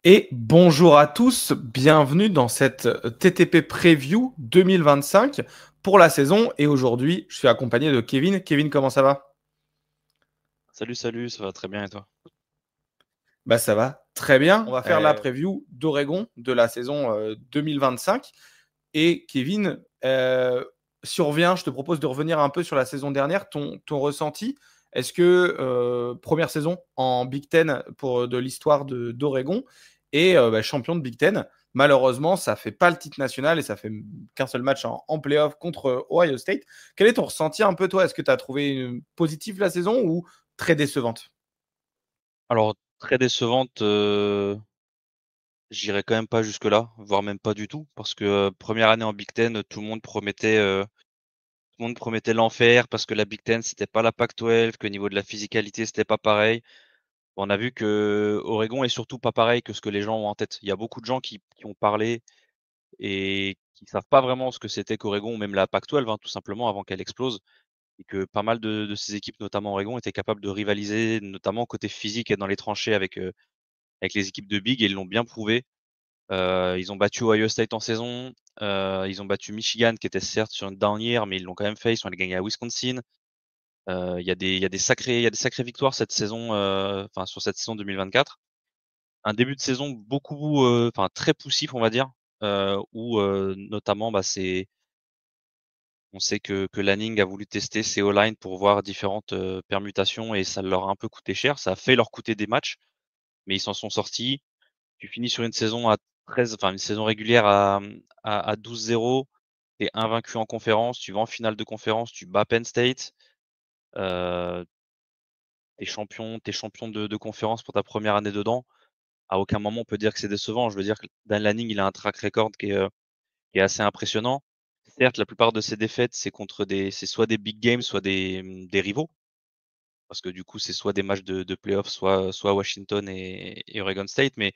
Et bonjour à tous, bienvenue dans cette TTP Preview 2025 pour la saison. Et aujourd'hui, je suis accompagné de Kevin. Kevin, comment ça va? Salut, salut, ça va très bien et toi? Bah ça va très bien. On va faire la preview d'Oregon de la saison 2025. Et Kevin, survient, je te propose de revenir un peu sur la saison dernière, ton ressenti. Est-ce que première saison en Big Ten pour de l'histoire d'Oregon et champion de Big Ten, malheureusement, ça fait pas le titre national et ça fait qu'un seul match en playoff contre Ohio State. Quel est ton ressenti un peu toi? Est-ce que tu as trouvé positive la saison ou très décevante? Alors, très décevante, j'irai quand même pas jusque-là, voire même pas du tout, parce que première année en Big Ten, tout le monde promettait l'enfer parce que la Big Ten c'était pas la Pac-12, que au niveau de la physicalité c'était pas pareil. On a vu que Oregon est surtout pas pareil que ce que les gens ont en tête. Il y a beaucoup de gens qui ont parlé et qui savent pas vraiment ce que c'était qu'Oregon ou même la Pac-12, hein, tout simplement avant qu'elle explose. Et que pas mal de ces équipes, notamment Oregon, étaient capables de rivaliser, notamment côté physique et dans les tranchées avec les équipes de Big et ils l'ont bien prouvé. Ils ont battu Ohio State en saison, ils ont battu Michigan qui était certes sur une down year, mais ils l'ont quand même fait, ils sont allés gagner à Wisconsin. Il y a des sacrées victoires cette saison, enfin sur cette saison 2024. Un début de saison beaucoup, enfin très poussif on va dire, où notamment c'est on sait que Lanning a voulu tester ses O-line pour voir différentes, permutations et ça leur a un peu coûté cher. Ça a fait leur coûter des matchs, mais ils s'en sont sortis. Tu finis sur une saison à 13, enfin une saison régulière à 12-0. Tu es invaincu en conférence, tu vas en finale de conférence, tu bats Penn State, heu, tu es champion de conférence pour ta première année dedans. À aucun moment on peut dire que c'est décevant. Je veux dire que Dan Lanning, il a un track record qui est assez impressionnant. Certes, la plupart de ses défaites, c'est soit des big games, soit des rivaux. Parce que du coup, c'est soit des matchs de playoffs, soit Washington et Oregon State. Mais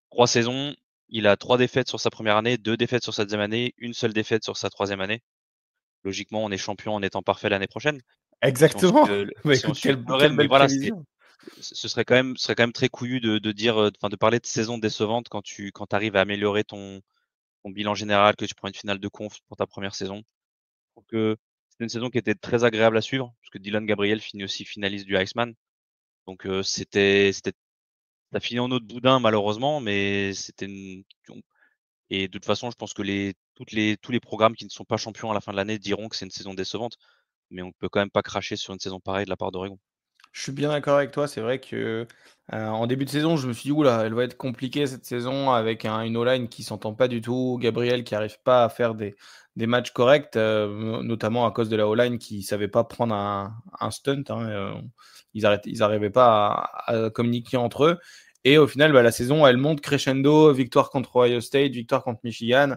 3 saisons, il a 3 défaites sur sa première année, 2 défaites sur sa deuxième année, une seule défaite sur sa troisième année. Logiquement, on est champion en étant parfait l'année prochaine. Exactement. Bah, Si on écoute, suit le quelle théorème, mais belle voilà, prévision. ce serait quand même très couillu de dire, enfin de parler de saison décevante quand tu arrives à améliorer ton bilan général, que tu prends une finale de conf pour ta première saison. Donc c'était une saison qui était très agréable à suivre, parce que Dylan Gabriel finit aussi finaliste du Iceman. Donc c'était ça finit en eau de boudin malheureusement, mais c'était une et de toute façon, je pense que tous les programmes qui ne sont pas champions à la fin de l'année diront que c'est une saison décevante, mais on peut quand même pas cracher sur une saison pareille de la part d'Oregon. Je suis bien d'accord avec toi. C'est vrai que en début de saison, je me suis dit, oula, elle va être compliquée cette saison avec une O-line qui s'entend pas du tout. Gabriel qui arrive pas à faire des matchs corrects, notamment à cause de la O-line qui savait pas prendre un stunt, hein, ils arrivaient pas à communiquer entre eux. Et au final, bah, la saison, elle monte crescendo. Victoire contre Ohio State, victoire contre Michigan,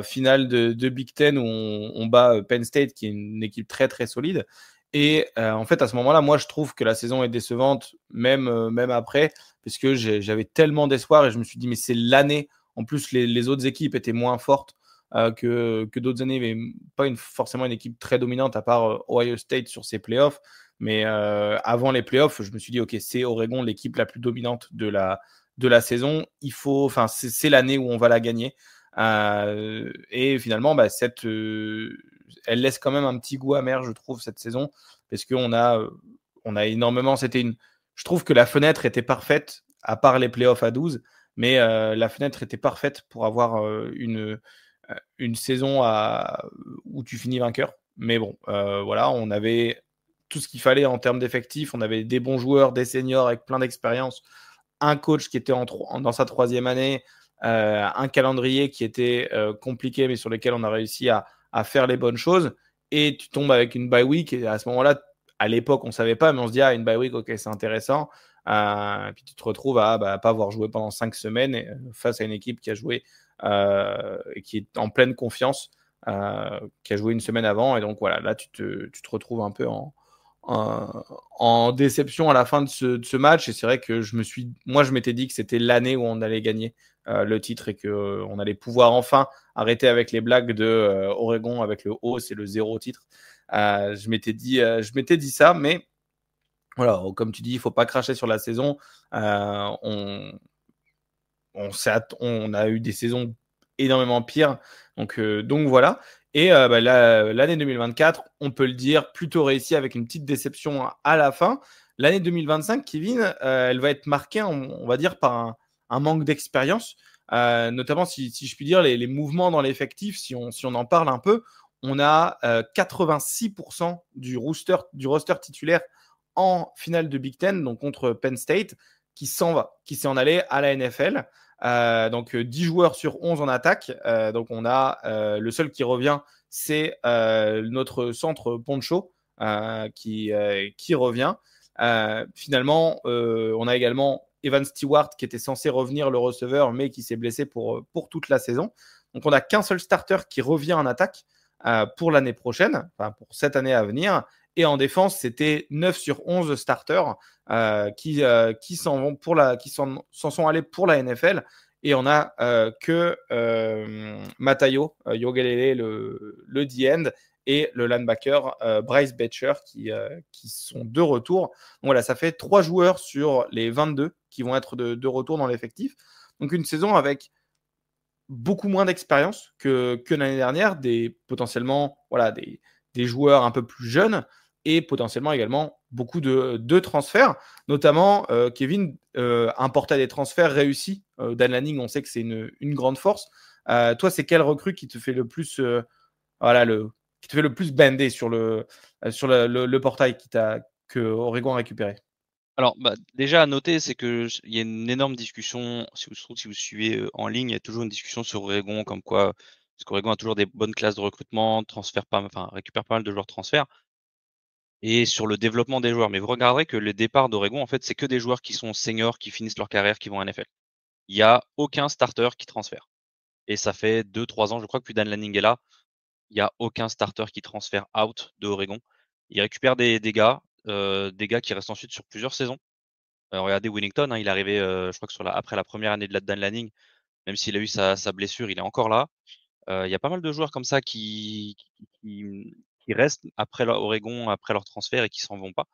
finale de Big Ten où on bat Penn State, qui est une équipe très très solide. Et en fait, à ce moment-là, moi, je trouve que la saison est décevante, même après, parce que j'avais tellement d'espoir et je me suis dit, mais c'est l'année. En plus, les autres équipes étaient moins fortes que d'autres années, mais pas forcément une équipe très dominante, à part Ohio State sur ses playoffs. Mais avant les playoffs, je me suis dit, OK, c'est Oregon l'équipe la plus dominante de la saison. Enfin, c'est l'année où on va la gagner. Et finalement, bah, elle laisse quand même un petit goût amer, je trouve, cette saison, parce qu'on a énormément. Je trouve que la fenêtre était parfaite, à part les playoffs à 12, mais la fenêtre était parfaite pour avoir une saison où tu finis vainqueur. Mais bon, voilà, on avait tout ce qu'il fallait en termes d'effectifs. On avait des bons joueurs, des seniors avec plein d'expérience, un coach qui était dans sa troisième année, un calendrier qui était compliqué, mais sur lequel on a réussi à faire les bonnes choses. Et tu tombes avec une bye week. Et à ce moment-là, à l'époque, on ne savait pas, mais on se dit, une bye week, ok, c'est intéressant. Puis tu te retrouves à pas avoir joué pendant 5 semaines face à une équipe qui a joué et qui est en pleine confiance, qui a joué une semaine avant. Et donc voilà, là, tu te retrouves un peu en déception à la fin de ce match. Et c'est vrai que moi, je m'étais dit que c'était l'année où on allait gagner le titre et qu'on allait pouvoir enfin arrêter avec les blagues de Oregon avec le O, c'est le zéro titre. Je m'étais dit ça, mais voilà, comme tu dis, il faut pas cracher sur la saison. On, on a eu des saisons énormément pires. Donc voilà. Et l'année 2024, on peut le dire, plutôt réussi avec une petite déception à la fin. L'année 2025, Kevin, elle va être marquée, on va dire, par un manque d'expérience. Notamment, si je puis dire, les mouvements dans l'effectif, si on en parle un peu, on a 86% du roster titulaire en finale de Big Ten, donc contre Penn State, qui s'en allait à la NFL. 10 joueurs sur 11 en attaque. Donc on a le seul qui revient, c'est notre centre Poncho qui revient. Finalement, on a également Evan Stewart qui était censé revenir, le receveur, mais qui s'est blessé pour toute la saison. Donc on n'a qu'un seul starter qui revient en attaque pour l'année prochaine, enfin pour cette année à venir. Et en défense, c'était 9 sur 11 starters qui s'en sont allés pour la NFL. Et on a que Matayo Yogelele, le D-end, et le linebacker Bryce Betcher qui sont de retour. Donc voilà, ça fait 3 joueurs sur les 22 qui vont être de retour dans l'effectif. Donc une saison avec beaucoup moins d'expérience que l'année dernière, potentiellement des joueurs un peu plus jeunes et potentiellement également beaucoup de transferts, notamment Kevin importait des transferts réussis. Dan Lanning, on sait que c'est une grande force. Toi, c'est quel recrue qui te fait le plus qui te fait le plus bander sur le portail que Oregon a récupéré? Alors, déjà à noter, c'est que il y a une énorme discussion. Si vous suivez en ligne, il y a toujours une discussion sur Oregon, comme quoi, parce qu'Oregon a toujours des bonnes classes de recrutement, récupère pas mal de joueurs transferts, et sur le développement des joueurs. Mais vous regarderez que le départ d'Oregon, en fait, c'est que des joueurs qui sont seniors, qui finissent leur carrière, qui vont en NFL. Il y a aucun starter qui transfère. Et ça fait 2-3 ans, je crois que plus Dan Lanning est là. Il y a aucun starter qui transfère out de Oregon. Il récupère des gars qui restent ensuite sur plusieurs saisons. Regardez Willington, il est arrivé, je crois que après la première année de Dan Lanning, même s'il a eu sa blessure, il est encore là. Il y a pas mal de joueurs comme ça qui restent après Oregon, après leur transfert et qui s'en vont pas.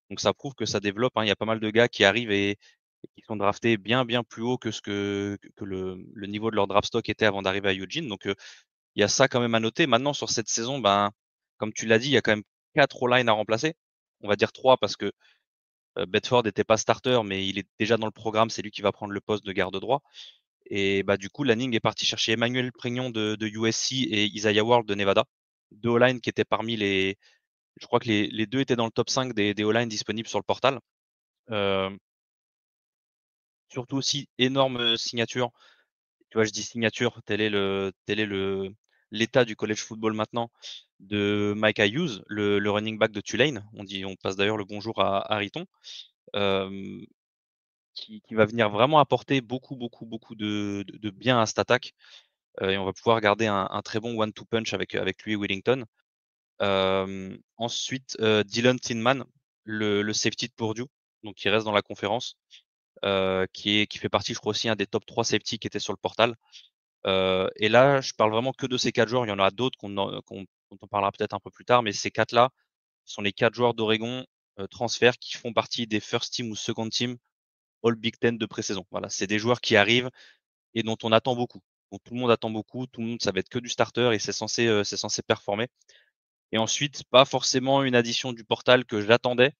Donc ça prouve que ça développe, hein. Il y a pas mal de gars qui arrivent et qui sont draftés bien, bien plus haut que ce que le niveau de leur draft stock était avant d'arriver à Eugene. Donc il y a ça quand même à noter. Maintenant, sur cette saison, comme tu l'as dit, il y a quand même 4 O-line à remplacer. On va dire 3 parce que Bedford n'était pas starter, mais il est déjà dans le programme. C'est lui qui va prendre le poste de garde droit. Et du coup, Lanning est parti chercher Emmanuel Prignon de USC et Isaiah Ward de Nevada. 2 O-line qui étaient parmi les. Je crois que les deux étaient dans le top 5 des O-line disponibles sur le portal. Surtout aussi, énorme signature. Tu vois, je dis signature, tel est l'état du college football maintenant, de Micah Hughes, le running back de Tulane. On passe d'ailleurs le bonjour à Riton, qui va venir vraiment apporter beaucoup, beaucoup, beaucoup de bien à cette attaque. Et on va pouvoir garder un très bon one-two punch avec lui et Willington. Ensuite, Dylan Tinman, le safety de Purdue, donc qui reste dans la conférence, qui fait partie, je crois aussi, un des top 3 safety qui était sur le portal. Et là, je parle vraiment que de ces 4 joueurs. Il y en aura d'autres dont on parlera peut-être un peu plus tard, mais ces 4-là sont les 4 joueurs d'Oregon transferts qui font partie des first team ou second team All Big Ten de pré-saison. Voilà, c'est des joueurs qui arrivent et dont on attend beaucoup. Donc tout le monde attend beaucoup, tout le monde, ça va être que du starter et c'est censé performer. Et ensuite, pas forcément une addition du portal que j'attendais,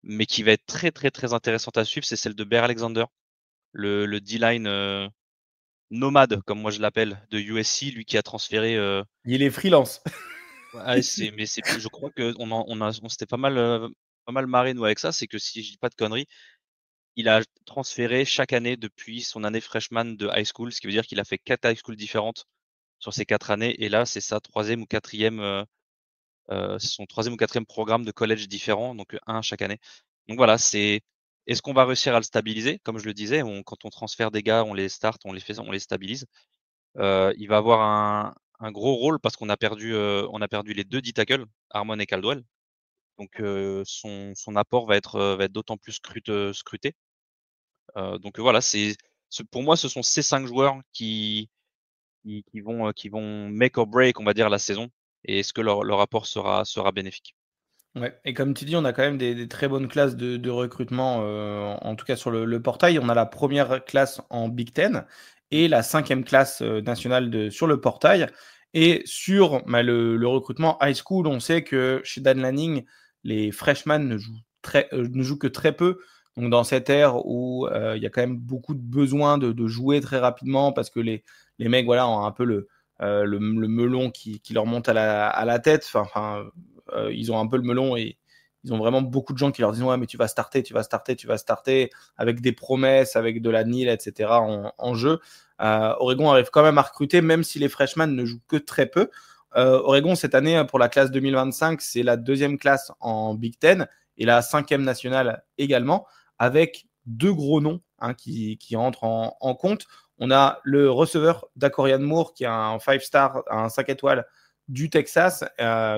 mais qui va être très très très intéressante à suivre, c'est celle de Bear Alexander, le D-line nomade, comme moi je l'appelle, de USC, lui qui a transféré. Il est freelance. Je crois que on s'était pas mal marré nous avec ça, c'est que si je dis pas de conneries, il a transféré chaque année depuis son année freshman de high school, ce qui veut dire qu'il a fait 4 high school différentes sur ces 4 années, et là c'est sa troisième ou quatrième, c'est son troisième ou quatrième programme de collège différent, donc un chaque année. Donc voilà, est-ce qu'on va réussir à le stabiliser? Comme je le disais, quand on transfère des gars, on les start, on les stabilise. Il va avoir un gros rôle parce qu'on a perdu les 2 D-tackles, Harmon et Caldwell. Donc son apport va être d'autant plus scruté. Donc voilà, pour moi, ce sont ces 5 joueurs qui vont make or break, on va dire, la saison. Et est-ce que leur apport sera bénéfique? Ouais, et comme tu dis, on a quand même des très bonnes classes de recrutement, en tout cas sur le portail. On a la première classe en Big Ten et la cinquième classe nationale sur le portail. Et sur bah, le recrutement high school, on sait que chez Dan Lanning, les freshmen ne jouent que très peu. Donc dans cette ère où il y a quand même beaucoup de besoin de jouer très rapidement parce que les mecs voilà, ont un peu le melon qui leur monte à la tête. Ils ont un peu le melon et ils ont vraiment beaucoup de gens qui leur disent ouais mais tu vas starter, tu vas starter, tu vas starter avec des promesses, avec de la NIL, etc. en jeu. Oregon arrive quand même à recruter même si les freshmen ne jouent que très peu. Oregon cette année pour la classe 2025 c'est la deuxième classe en Big Ten et la cinquième nationale également avec deux gros noms qui entrent en compte. On a le receveur Dakorian Moore qui est un 5-star, un 5 étoiles du Texas,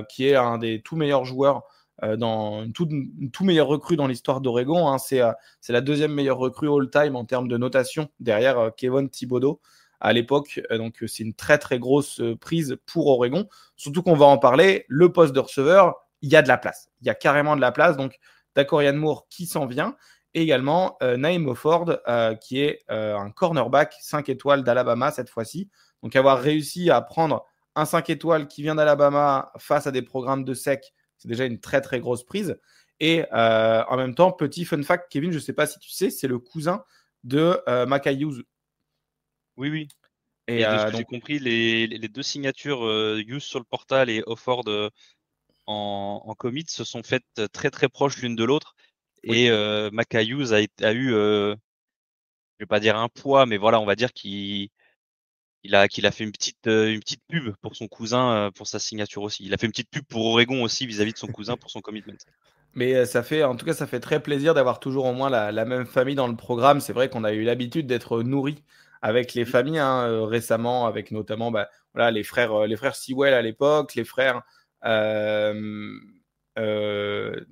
qui est un des tout meilleurs joueurs dans une tout meilleur recrue dans l'histoire d'Oregon. C'est la deuxième meilleure recrue all-time en termes de notation derrière Kevin Thibodeau à l'époque. Donc c'est une très très grosse prise pour Oregon. Surtout qu'on va en parler, le poste de receveur, il y a de la place. Il y a carrément de la place. Donc Dakorian Moore qui s'en vient. Et également Naïm Offord, qui est un cornerback 5 étoiles d'Alabama cette fois-ci. Donc avoir réussi à prendre un 5 étoiles qui vient d'Alabama face à des programmes de sec, c'est déjà une très très grosse prise. Et en même temps, petit fun fact, Kevin, je ne sais pas si tu sais, c'est le cousin de Mackay Hughes. Oui, oui. Et Et de ce que j'ai donc, compris, les deux signatures Use sur le portal et Offord en commit se sont faites très très proches l'une de l'autre. oui. Et Mackay Hughes a eu, je vais pas dire un poids, mais voilà, on va dire qu'il a fait une petite pub pour son cousin pour sa signature aussi. Il a fait une petite pub pour Oregon aussi vis-à-vis de son cousin pour son commitment. Mais ça fait, en tout cas, ça fait très plaisir d'avoir toujours au moins la même famille dans le programme. C'est vrai qu'on a eu l'habitude d'être nourri avec les Mm. familles récemment, avec notamment bah, voilà, les frères Sewell à l'époque, les frères euh, euh,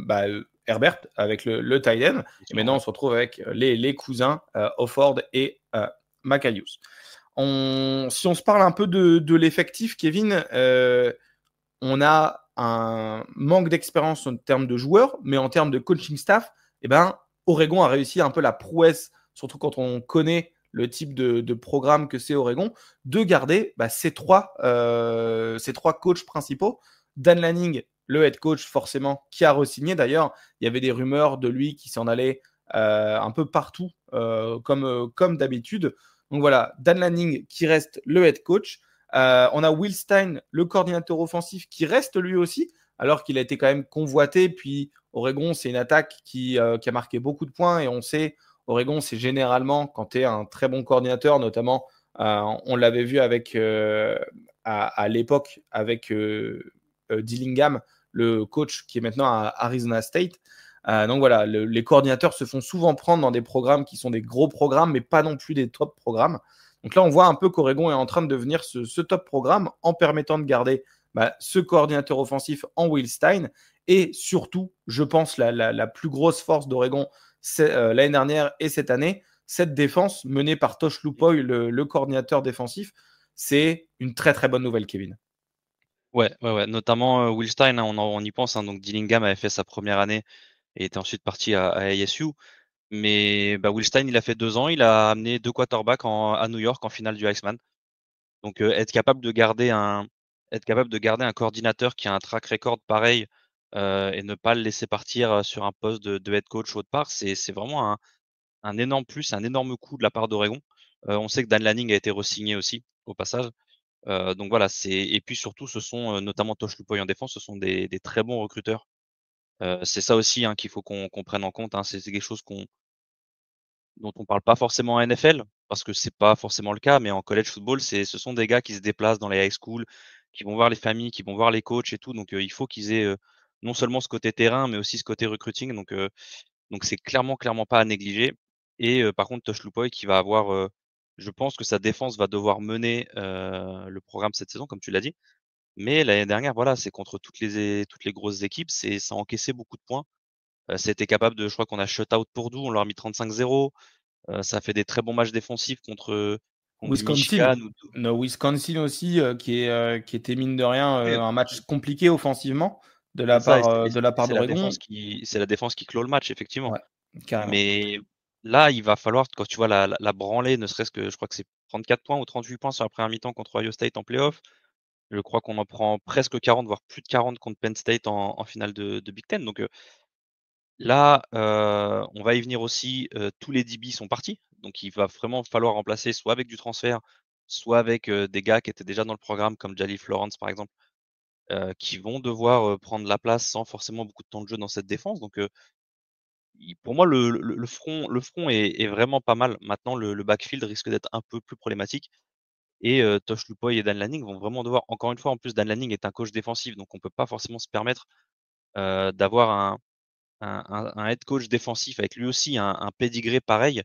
bah, Herbert avec le tight end. Bien Et sûr, maintenant, ouais. on se retrouve avec les cousins Offord et Macalius. Si on se parle un peu de l'effectif, Kevin, on a un manque d'expérience en termes de joueurs, mais en termes de coaching staff, eh ben, Oregon a réussi un peu la prouesse, surtout quand on connaît le type de programme que c'est Oregon, de garder bah, ces trois coachs principaux. Dan Lanning, le head coach forcément, qui a re-signé d'ailleurs. Il y avait des rumeurs de lui qui s'en allait un peu partout, comme d'habitude. Donc voilà, Dan Lanning qui reste le head coach. On a Will Stein, le coordinateur offensif, qui reste lui aussi, alors qu'il a été quand même convoité. Puis Oregon, c'est une attaque qui a marqué beaucoup de points. Et on sait, Oregon, c'est généralement, quand tu es un très bon coordinateur, notamment, on l'avait vu à l'époque avec Dillingham, le coach qui est maintenant à Arizona State. Donc voilà, les coordinateurs se font souvent prendre dans des programmes qui sont des gros programmes, mais pas non plus des top programmes. Donc là, on voit un peu qu'Oregon est en train de devenir ce top programme en permettant de garder bah, ce coordinateur offensif en Will Stein. Et surtout, je pense, la plus grosse force d'Oregon l'année dernière et cette année, cette défense menée par Tosh Lupoy, le coordinateur défensif, c'est une très très bonne nouvelle, Kevin. Ouais, ouais, ouais. Notamment Will Stein, hein, on y pense. Hein, donc Dillingham avait fait sa première année et était ensuite parti à ASU. Mais bah, Will Stein, il a fait 2 ans. Il a amené 2 quarterbacks à New York en finale du Iceman. Donc être capable de garder un coordinateur qui a un track record pareil et ne pas le laisser partir sur un poste de head coach autre part, c'est vraiment un énorme plus, un énorme coup de la part d'Oregon. On sait que Dan Lanning a été re-signé aussi au passage. Donc voilà, et puis surtout, ce sont notamment Tosh Lupoy en défense, ce sont des très bons recruteurs. C'est ça aussi hein, qu'il faut qu'on prenne en compte. Hein. C'est quelque chose dont on parle pas forcément en NFL parce que c'est pas forcément le cas, mais en college football, ce sont des gars qui se déplacent dans les high school, qui vont voir les familles, qui vont voir les coachs et tout. Donc il faut qu'ils aient non seulement ce côté terrain, mais aussi ce côté recruiting. Donc c'est clairement pas à négliger. Et par contre, Tosh Lupoy qui va avoir, je pense que sa défense va devoir mener le programme cette saison, comme tu l'as dit. Mais l'année dernière, voilà, c'est contre toutes les grosses équipes, ça a encaissé beaucoup de points. C'était capable de, je crois qu'on a shut out Purdue, on leur a mis 35-0. Ça a fait des très bons matchs défensifs contre contre du Wisconsin. Michigan No, Wisconsin aussi, qui était mine de rien oui, un match compliqué offensivement c'est ça, de la part d'Oregon. c'est la défense qui clôt le match, effectivement. Ouais, carrément. Mais là, il va falloir, quand tu vois la branlée, ne serait-ce que, je crois que c'est 34 points ou 38 points sur la première mi-temps contre Ohio State en playoff. Je crois qu'on en prend presque 40, voire plus de 40 contre Penn State en finale de Big Ten. Donc là, on va y venir aussi. Tous les DB sont partis. Donc il va vraiment falloir remplacer soit avec du transfert, soit avec des gars qui étaient déjà dans le programme, comme Jalil Lawrence par exemple, qui vont devoir prendre la place sans forcément beaucoup de temps de jeu dans cette défense. Donc pour moi, le front est vraiment pas mal. Maintenant, le backfield risque d'être un peu plus problématique. Et Tosh Lupoy et Dan Lanning vont vraiment devoir, encore une fois, en plus, Dan Lanning est un coach défensif, donc on ne peut pas forcément se permettre d'avoir un head coach défensif avec lui aussi un pédigré pareil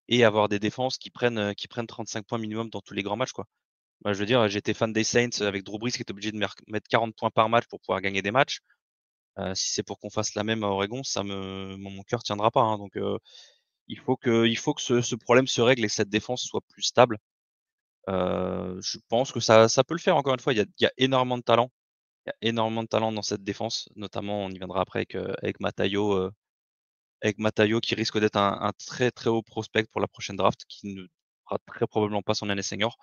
et avoir des défenses qui prennent 35 points minimum dans tous les grands matchs, quoi. Moi, je veux dire, j'étais fan des Saints avec Drew Brees qui était obligé de mettre 40 points par match pour pouvoir gagner des matchs. Si c'est pour qu'on fasse la même à Oregon, mon cœur tiendra pas, hein. Donc, il faut que ce problème se règle et que cette défense soit plus stable. Je pense que ça peut le faire. Encore une fois, il y a énormément de talent. Il y a énormément de talent dans cette défense, notamment, on y viendra après avec Matayo qui risque d'être un très, très haut prospect pour la prochaine draft, qui ne fera très probablement pas son année senior.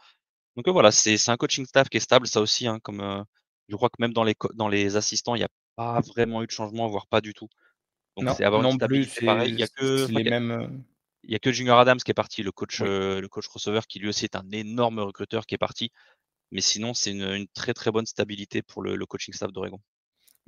Donc, voilà, c'est un coaching staff qui est stable, ça aussi, hein, comme, je crois que même dans les assistants, il y a pas vraiment eu de changement, voire pas du tout. Donc Non, c'est avoir une non plus, stabilité pareille. Il y a que, je c'est crois les qu'il y a mêmes. il y a que Junior Adams qui est parti, Oui. le coach receveur, qui lui aussi est un énorme recruteur qui est parti. Mais sinon, c'est une très, très bonne stabilité pour le coaching staff d'Oregon.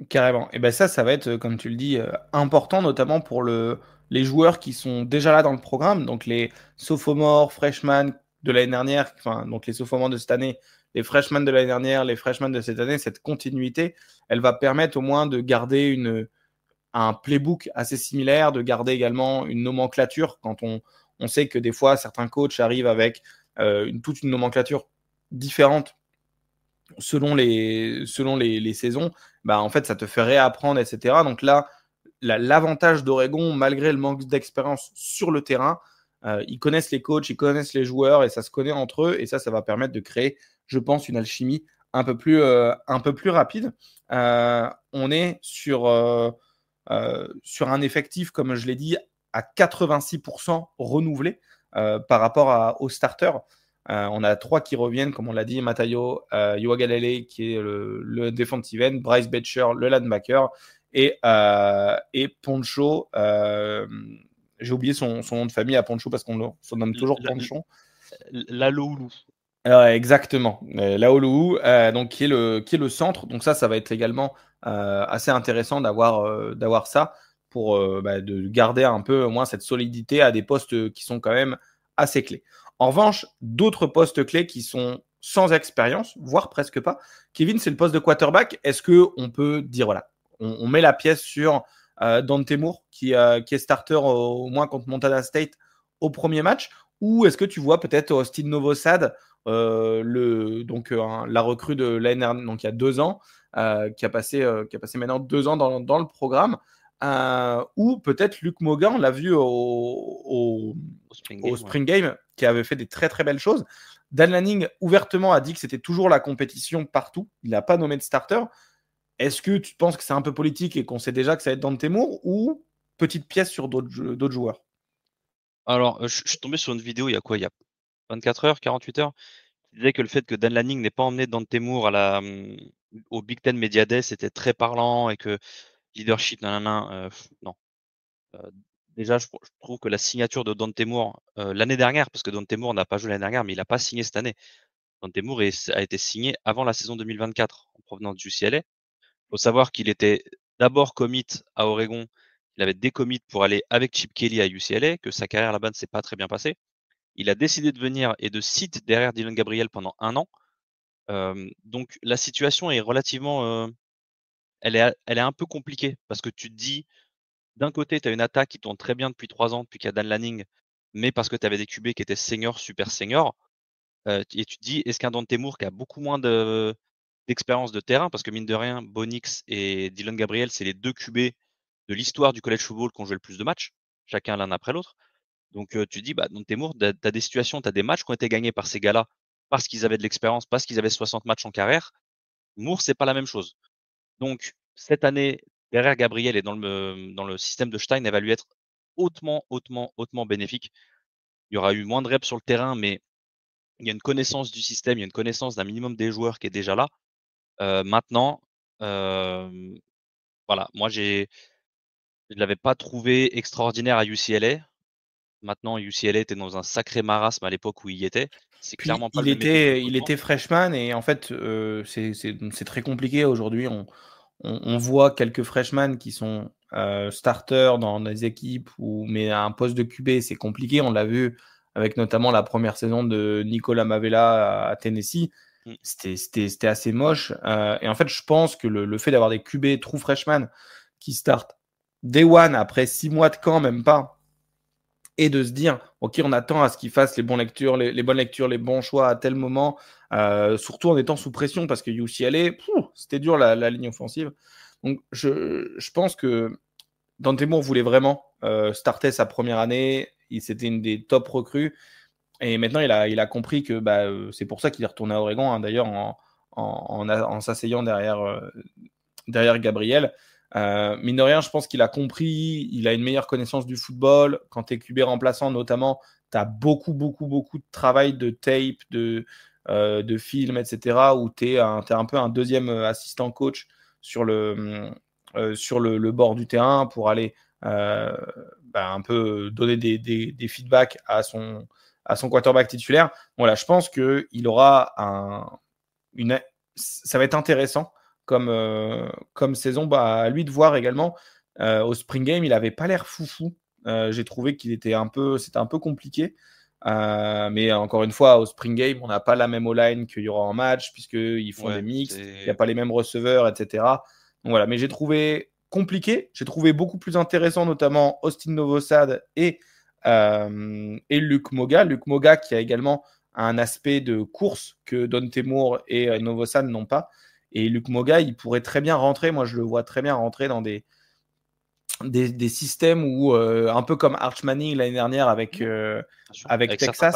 Carrément. Et ben ça va être, comme tu le dis, important, notamment pour les joueurs qui sont déjà là dans le programme, donc les sophomores, freshmen de l'année dernière, enfin, donc les sophomores de cette année, les freshmen de l'année dernière, les freshmen de cette année, cette continuité, elle va permettre au moins de garder un playbook assez similaire, de garder également une nomenclature quand on sait que des fois, certains coachs arrivent avec toute une nomenclature différente selon les saisons, bah, en fait, ça te fait réapprendre, etc. Donc là, l'avantage d'Oregon, malgré le manque d'expérience sur le terrain, ils connaissent les coachs, ils connaissent les joueurs et ça se connaît entre eux. Et ça va permettre de créer, je pense, une alchimie un peu plus rapide. On est sur un effectif, comme je l'ai dit, à 86% renouvelé par rapport aux starters. On a trois qui reviennent, comme on l'a dit, Matayo Uiagalelei, qui est le defensive end, Bryce Betcher, le linebacker, et Poncho. J'ai oublié son nom de famille à Poncho parce qu'on le nomme toujours Poncho. Laloulou. Exactement, Laolou, donc qui est le centre. Donc ça va être également assez intéressant d'avoir ça pour de garder un peu au moins cette solidité à des postes qui sont quand même assez clés. En revanche, d'autres postes clés qui sont sans expérience, voire presque pas. Kevin, c'est le poste de quarterback. Est-ce que on peut dire voilà, on met la pièce sur Dante Moore qui est starter au moins contre Montana State au premier match, ou est-ce que tu vois peut-être Austin Novosad la recrue de l'année dernière, donc il y a 2 ans, qui a passé maintenant 2 ans dans le programme, ou peut-être Luc Mauguin, on l'a vu Spring au Game, ouais. Spring Game, qui avait fait des très très belles choses. Dan Lanning ouvertement a dit que c'était toujours la compétition partout, il n'a pas nommé de starter. Est-ce que tu penses que c'est un peu politique et qu'on sait déjà que ça va être Dante Moore, ou petite pièce sur d'autres joueurs? Alors, je suis tombé sur une vidéo il y a quoi? Il y a 24 heures, 48 heures, qui disait que le fait que Dan Lanning n'ait pas emmené Dante Moore au Big Ten Media Day, c'était très parlant et que leadership, nanana, non. Déjà, je trouve que la signature de Dante Moore, l'année dernière, parce que Dante Moore n'a pas joué l'année dernière, mais il a pas signé cette année. Dante Moore a été signé avant la saison 2024 en provenance du UCLA. Faut savoir qu'il était d'abord commit à Oregon. Il avait décommit pour aller avec Chip Kelly à UCLA, que sa carrière là-bas ne s'est pas très bien passée. Il a décidé de venir et de sit derrière Dylan Gabriel pendant 1 an. Donc la situation est relativement, elle est un peu compliquée parce que tu te dis, d'un côté, tu as une attaque qui tourne très bien depuis 3 ans, depuis qu'il y a Dan Lanning, mais parce que tu avais des QB qui étaient seniors, super seniors. Et tu te dis, est-ce qu'un Dante Moore qui a beaucoup moins d'expérience de terrain, parce que mine de rien, Bonix et Dylan Gabriel, c'est les 2 QB de l'histoire du college football qui ont joué le plus de matchs, chacun l'un après l'autre. Donc tu dis, bah, dans Moore, tu as des situations, tu as des matchs qui ont été gagnés par ces gars-là, parce qu'ils avaient de l'expérience, parce qu'ils avaient 60 matchs en carrière. Moore, c'est pas la même chose. Donc cette année, derrière Gabriel et dans le système de Stein, elle va lui être hautement, hautement, hautement bénéfique. Il y aura eu moins de reps sur le terrain, mais il y a une connaissance du système, il y a une connaissance d'un minimum des joueurs qui est déjà là. Maintenant, voilà, moi je l'avais pas trouvé extraordinaire à UCLA. Maintenant, UCLA était dans un sacré marasme à l'époque où il y était. C'est Puis clairement pas le même équipe que il maintenant. était freshman et en fait, c'est très compliqué aujourd'hui. On voit quelques freshmen qui sont starters dans des équipes mais à un poste de QB, c'est compliqué. On l'a vu avec notamment la première saison de Nicolas Mavella à Tennessee. Mmh. C'était assez moche. Et en fait, je pense que le fait d'avoir des QB true freshmen qui startent day one après 6 mois de camp, même pas, et de se dire, OK, on attend à ce qu'ils fassent les bonnes lectures, les bonnes lectures, les bons choix à tel moment, surtout en étant sous pression, parce que UCLA, c'était dur la ligne offensive. Donc, je pense que Dante Moore voulait vraiment starter sa première année. C'était une des top recrues. Et maintenant, il a compris que c'est pour ça qu'il est retourné à Oregon, hein, d'ailleurs, en s'asseyant derrière Gabriel. Mine de rien, je pense qu'il a compris, il a une meilleure connaissance du football. Quand tu es QB remplaçant, notamment, tu as beaucoup, beaucoup, beaucoup de travail de tape, de film, etc., où tu es, un peu un deuxième assistant coach sur le bord du terrain pour aller un peu donner des feedbacks à son quarterback titulaire. Voilà, je pense qu'il aura ça va être intéressant comme saison. À lui de voir également. Au Spring Game, il n'avait pas l'air foufou. J'ai trouvé c'était un peu compliqué. Mais encore une fois, au Spring Game, on n'a pas la même O-line qu'il y aura en match, puisqu'ils font des Ouais, mixtes, il n'y a c'est pas les mêmes receveurs, etc. Donc voilà, mais j'ai trouvé compliqué. J'ai trouvé beaucoup plus intéressant, notamment Austin Novosad et Luc Moga. Luc Moga qui a également un aspect de course que Dante Moore et ouais. Novosan n'ont pas. Et Luc Moga, il pourrait très bien rentrer. Moi, je le vois très bien rentrer dans des systèmes où, un peu comme Arch Manning l'année dernière Mmh. Bien sûr. avec Avec Texas. certains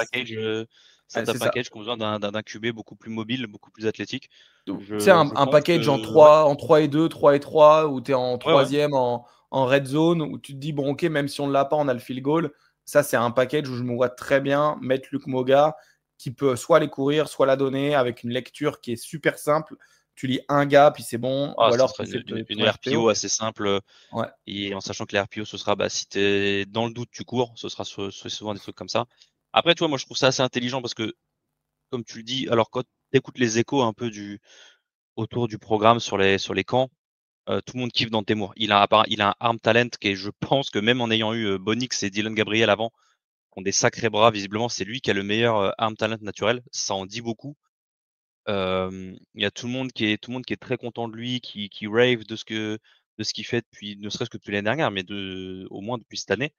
C'est ça. packages qui ont besoin d'un QB beaucoup plus mobile, beaucoup plus athlétique. C'est Je un pense package que ouais, en 3 et 2, 3 et 3, où tu es en ouais, ouais. troisième en red zone, où tu te dis, bon, ok, même si on ne l'a pas, on a le field goal. Ça, c'est un package où je me vois très bien mettre Luc Moga, qui peut soit aller courir, soit la donner, avec une lecture qui est super simple. Tu lis un gars, puis c'est bon, Ah, ou ça alors sera tu fais une ton RPO. RPO assez simple, Ouais. et en sachant que les RPO, ce sera, bah, si tu es dans le doute, tu cours. Ce sera souvent des trucs comme ça. Après, tu vois, moi, je trouve ça assez intelligent parce que, comme tu le dis, alors quand tu écoutes les échos un peu autour du programme sur les camps, tout le monde kiffe Dante Moore. Il a un arm talent qui est, je pense que même en ayant eu Bonix et Dylan Gabriel avant, qui ont des sacrés bras, visiblement, c'est lui qui a le meilleur arm talent naturel. Ça en dit beaucoup. Il y a tout le monde qui est très content de lui, qui rave de ce qu'il fait depuis, ne serait-ce que depuis l'année dernière, mais au moins depuis cette année.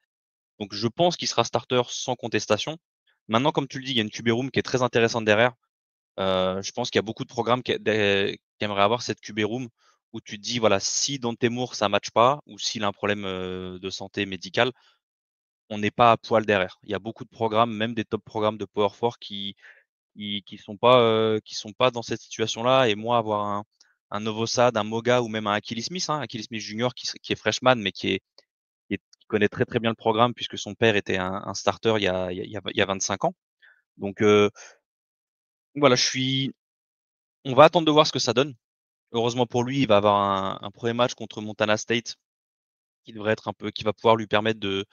Donc je pense qu'il sera starter sans contestation. Maintenant, comme tu le dis, il y a une QB room qui est très intéressante derrière. Je pense qu'il y a beaucoup de programmes qui aimeraient avoir cette QB room où tu te dis, voilà, si Dante Moore ça matche pas, ou s'il a un problème de santé médicale, on n'est pas à poil derrière. Il y a beaucoup de programmes, même des top programmes de Power 4 qui sont pas dans cette situation-là. Et moi, avoir un Novosad, un Moga ou même un Achilles Smith, hein, Achilles Smith Junior qui est freshman, mais qui connaît très très bien le programme puisque son père était un starter il y a 25 ans. Donc voilà, on va attendre de voir ce que ça donne. Heureusement pour lui, il va avoir un premier match contre Montana State qui va pouvoir lui permettre de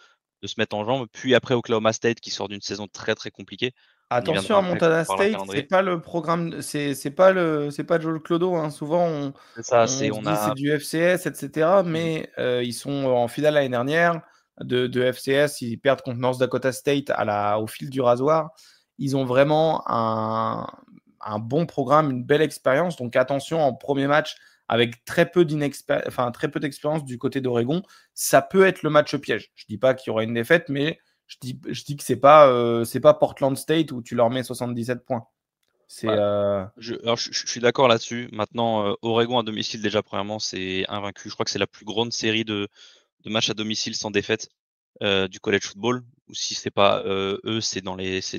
se mettre en jambe. Puis après Oklahoma State qui sort d'une saison très très compliquée. On y Attention viendra à après quand Montana on parlera State, c'est calendrier. pas le programme, c'est pas Joel Clodo, hein. Souvent, C'est ça, on se dit c'est du FCS, etc. mmh, Mais ils sont en finale l'année dernière de FCS. Ils perdent contre North Dakota State au fil du rasoir. Ils ont vraiment un bon programme, une belle expérience. Donc attention en premier match avec très peu d'expérience du côté d'Oregon. Ça peut être le match piège. Je dis pas qu'il y aura une défaite, mais je dis que c'est pas Portland State où tu leur mets 77 points. C'est bah, alors je suis d'accord là-dessus. Maintenant, Oregon à domicile, déjà, premièrement, c'est invaincu. Je crois que c'est la plus grande série de matchs à domicile sans défaite. du college football, ou si c'est pas eux, c'est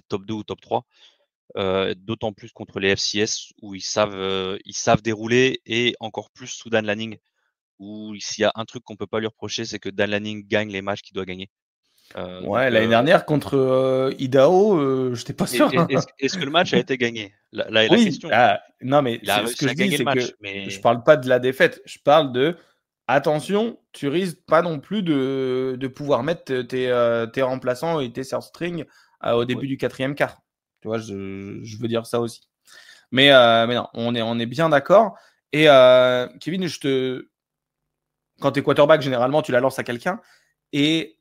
top 2 ou top 3. D'autant plus contre les FCS où ils savent dérouler, et encore plus sous Dan Lanning, où s'il y a un truc qu'on peut pas lui reprocher, c'est que Dan Lanning gagne les matchs qu'il doit gagner. Ouais, l'année dernière contre Idaho, j'étais pas sûr. Est-ce que le match a été gagné? Là est la Oui, question. non, mais Il a ce que réussi je à dis, gagner le c'est match, que je mais parle pas de la défaite. Je parle de attention, tu risques pas non plus de pouvoir mettre tes remplaçants et tes third string au ouais. début du quatrième quart. Tu vois, je veux dire ça aussi. Mais non, on est bien d'accord. Et Kevin, quand tu es quarterback, généralement, tu la lances à quelqu'un. Et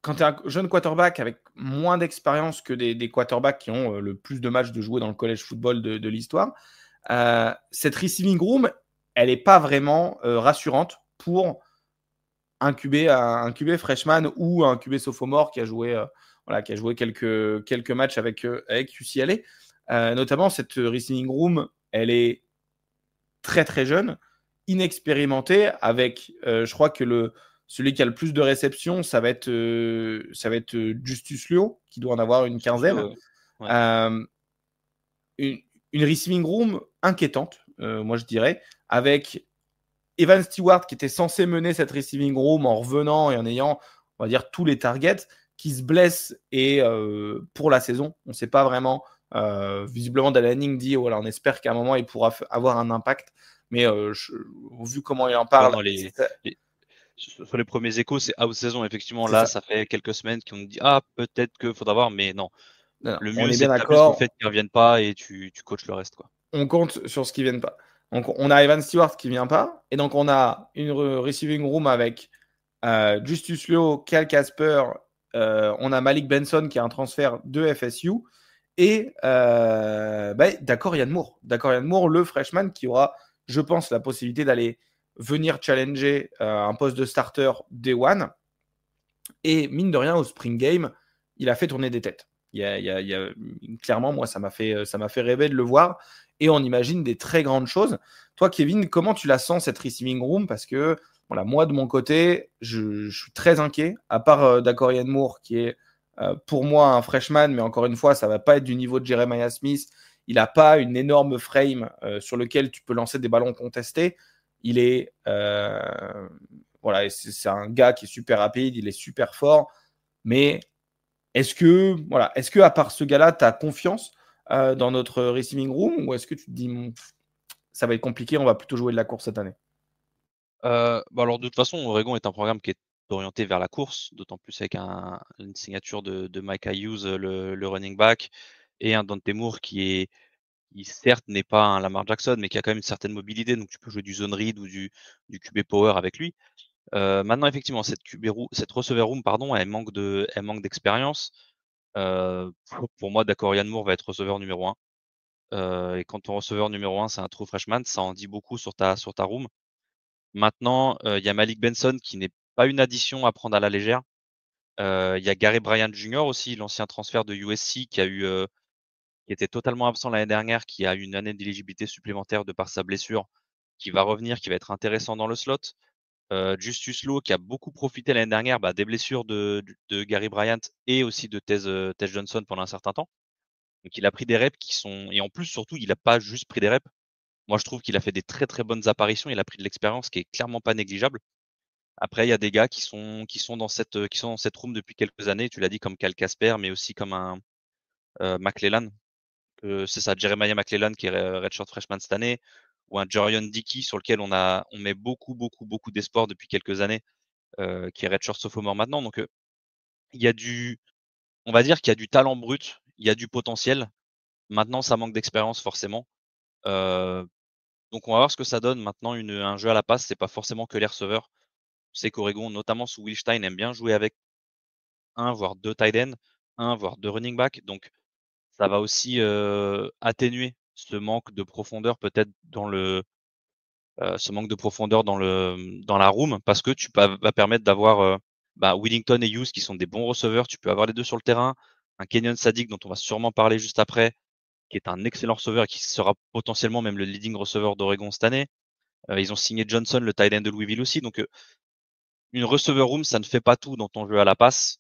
quand tu es un jeune quarterback avec moins d'expérience que des quarterbacks qui ont le plus de matchs de jouer dans le college football de l'histoire, cette receiving room, elle n'est pas vraiment rassurante pour un QB freshman ou un QB sophomore qui a joué, quelques matchs avec UCLA. Notamment, cette receiving room, elle est très très jeune, inexpérimentée, avec, je crois que celui qui a le plus de réceptions, ça va être Justus Leo, qui doit en avoir une quinzaine. Ouais. Euh, une receiving room inquiétante, moi je dirais, avec Evan Stewart qui était censé mener cette receiving room en revenant et en ayant, on va dire, tous les targets, qui se blesse et pour la saison, on ne sait pas vraiment. Visiblement, Lanning dit voilà, on espère qu'à un moment il pourra avoir un impact, mais vu comment il en Ouais, parle, non, sur les premiers échos, c'est out saison. Effectivement, c'est là, ça. ça fait quelques semaines qu'on nous dit ah, peut-être qu'il faudra voir, mais non. Non, non, Le on mieux, est c'est bien de tabler sur le d'accord. fait qu'ils ne reviennent pas, et tu coaches le reste, quoi. On compte sur ce qui ne viennent pas. Donc, on a Evan Stewart qui ne vient pas. Et donc, on a une receiving room avec Justus Leo, Cal Casper. On a Malik Benson qui a un transfert de FSU. Et d'accord, Yann Moore. D'accord, Yann Moore, le freshman qui aura, je pense, la possibilité d'aller venir challenger un poste de starter day one. Et mine de rien, au Spring Game, il a fait tourner des têtes. Clairement, moi, ça m'a fait rêver de le voir. Et on imagine des très grandes choses. Toi, Kevin, comment tu la sens, cette receiving room? Parce que voilà, moi, de mon côté, je suis très inquiet. À part Dakorian Moore, qui est pour moi un freshman, mais encore une fois, ça ne va pas être du niveau de Jeremiah Smith. Il n'a pas une énorme frame sur lequel tu peux lancer des ballons contestés. Il est voilà, c'est un gars qui est super rapide, il est super fort. Mais est-ce que à part ce gars-là, tu as confiance dans notre receiving room, ou est-ce que tu te dis ça va être compliqué, on va plutôt jouer de la course cette année? Alors, de toute façon, Oregon est un programme qui est orienté vers la course, d'autant plus avec une signature de Micah Hughes, le running back, et un Dante Moore qui certes n'est pas un Lamar Jackson, mais qui a quand même une certaine mobilité, donc tu peux jouer du zone read ou du QB power avec lui. Maintenant, effectivement, cette receiver room, pardon, elle manque d'expérience. Pour moi, Dakorian Moore va être receveur numéro 1. Et quand ton receveur numéro 1, c'est un true freshman, ça en dit beaucoup sur ta room. Maintenant, il y a Malik Benson qui n'est pas une addition à prendre à la légère. Il y a Gary Bryant Jr. aussi, l'ancien transfert de USC qui était totalement absent l'année dernière, qui a une année d'éligibilité supplémentaire de par sa blessure, qui va revenir, qui va être intéressant dans le slot. Justus Lowe qui a beaucoup profité l'année dernière des blessures de Gary Bryant et aussi de Tez Johnson pendant un certain temps. Donc il a pris des reps et en plus surtout il n'a pas juste pris des reps. Moi je trouve qu'il a fait des très très bonnes apparitions, il a pris de l'expérience qui est clairement pas négligeable. Après il y a des gars qui sont dans cette room depuis quelques années, tu l'as dit, comme Cal Casper, mais aussi comme un McClellan. C'est ça, Jeremiah McClellan qui est redshirt freshman cette année, ou un Jorian Dickey sur lequel on met beaucoup beaucoup beaucoup d'espoir depuis quelques années, qui est redshirt sophomore maintenant. Donc il y a on va dire qu'il y a du talent brut, il y a du potentiel. Maintenant, ça manque d'expérience forcément. Donc on va voir ce que ça donne. Maintenant, un jeu à la passe, c'est pas forcément que les receveurs. Je sais qu'Oregon, notamment sous Will Stein, aime bien jouer avec un voire deux tight ends, un voire deux running back. Donc ça va aussi atténuer ce manque de profondeur peut-être dans la room, parce que tu vas permettre d'avoir Willington et Hughes qui sont des bons receveurs. Tu peux avoir les deux sur le terrain. Un Kenyon Sadiq dont on va sûrement parler juste après, qui est un excellent receveur et qui sera potentiellement même le leading receveur d'Oregon cette année. Ils ont signé Johnson, le tight end de Louisville aussi. Donc une receiver room, ça ne fait pas tout dans ton jeu à la passe.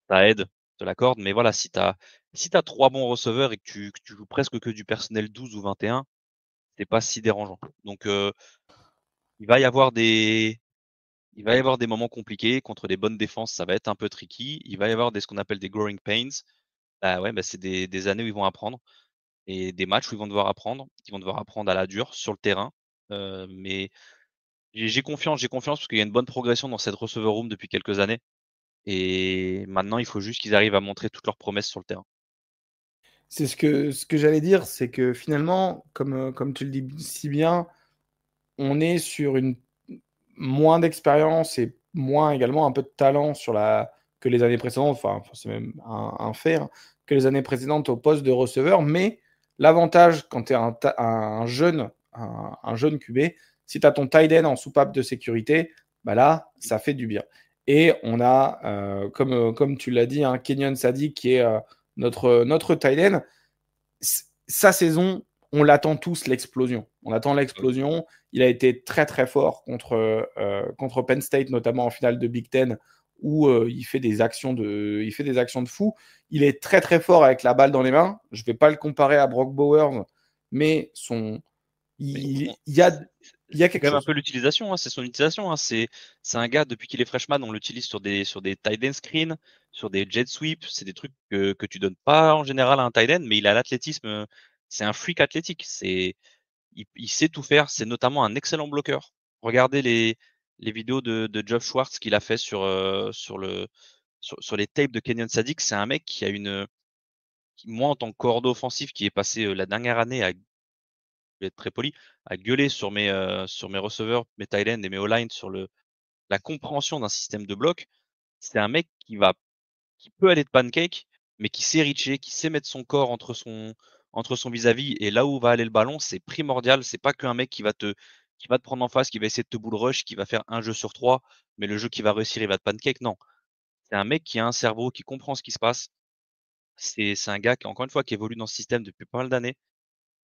Ça aide, je te l'accorde, mais voilà, si t'as 3 bons receveurs et que tu joues presque que du personnel 12 ou 21, c'est pas si dérangeant. Donc il va y avoir des il va y avoir des moments compliqués contre des bonnes défenses, ça va être un peu tricky. Il va y avoir ce qu'on appelle des growing pains. Bah ouais, c'est des années où ils vont apprendre et des matchs où ils vont devoir apprendre à la dure sur le terrain. Mais j'ai confiance parce qu'il y a une bonne progression dans cette receiver room depuis quelques années et maintenant il faut juste qu'ils arrivent à montrer toutes leurs promesses sur le terrain. C'est ce que j'allais dire, c'est que finalement, comme tu le dis si bien, on est sur une moins d'expérience et moins également un peu de talent que les années précédentes, enfin c'est même un fait, hein, que les années précédentes au poste de receveur, mais l'avantage quand tu es un jeune, un jeune QB, si tu as ton tight end en soupape de sécurité, bah là, ça fait du bien. Et on a, comme tu l'as dit, Kenyon Sadiq qui est notre tight end. Sa saison, on l'attend tous l'explosion. On attend l'explosion. Il a été très très fort contre Penn State, notamment en finale de Big Ten, où il fait des actions de fou. Il est très très fort avec la balle dans les mains. Je ne vais pas le comparer à Brock Bowers, mais Mais il y a c'est quelque quand même un chose. peu l'utilisation, hein, c'est son utilisation, hein. C'est un gars, depuis qu'il est freshman, on l'utilise sur des tight end screen, sur des jet sweeps. C'est des trucs que tu donnes pas en général à un tight end, mais il a l'athlétisme. C'est un freak athlétique. Il sait tout faire. C'est notamment un excellent bloqueur. Regardez les vidéos de Geoff Schwartz qu'il a fait sur les tapes de Kenyon Sadiq. C'est un mec qui a moi, en tant que coordonnateur offensif, qui est passé la dernière année à je vais être très poli, à gueuler sur mes receveurs, mes tight ends et mes O-line sur la compréhension d'un système de bloc. C'est un mec qui peut aller de pancake, mais qui sait reacher, qui sait mettre son corps entre son vis-à-vis et là où va aller le ballon, c'est primordial. C'est pas qu'un mec qui va te prendre en face, qui va essayer de te bull rush, qui va faire un jeu sur trois, mais le jeu qui va réussir, il va te pancake. Non. C'est un mec qui a un cerveau, qui comprend ce qui se passe. C'est un gars qui, encore une fois, qui évolue dans ce système depuis pas mal d'années.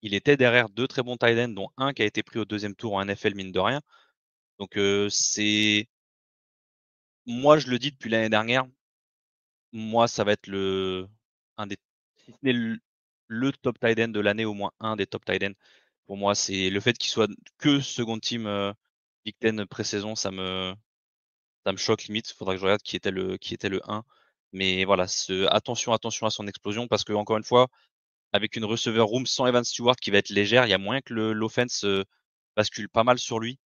Il était derrière deux très bons tight ends, dont un qui a été pris au deuxième tour en NFL, mine de rien. Donc, moi, je le dis depuis l'année dernière, moi, ça va être un des, si ce n'est le top tight end de l'année, au moins un des top tight end. Pour moi, c'est le fait qu'il soit que second team Big Ten pré-saison, ça me choque limite. Il faudra que je regarde qui était le 1. Mais voilà, attention à son explosion parce que, encore une fois, avec une receiver room sans Evan Stewart qui va être légère, il y a moyen que l'offense bascule pas mal sur lui.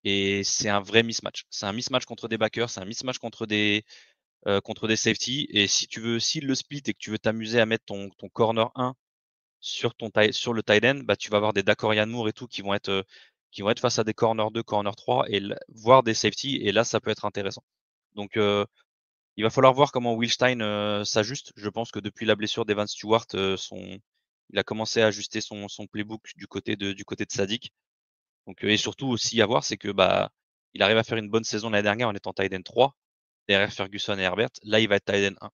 Et c'est un vrai mismatch. C'est un mismatch contre des backers, c'est un mismatch contre des safety. Et si le split et que tu veux t'amuser à mettre ton corner 1 sur le tight end, bah, tu vas avoir des Dakorian Moore et tout qui vont être face à des corner 2, corner 3 et voir des safety. Et là, ça peut être intéressant. Donc, il va falloir voir comment Will Stein s'ajuste. Je pense que depuis la blessure d'Evan Stewart, il a commencé à ajuster son playbook du côté de Sadik. Donc, et surtout aussi à voir, c'est que bah, il arrive à faire une bonne saison l'année dernière en étant tight end 3, derrière Ferguson et Herbert. Là, il va être tight end 1.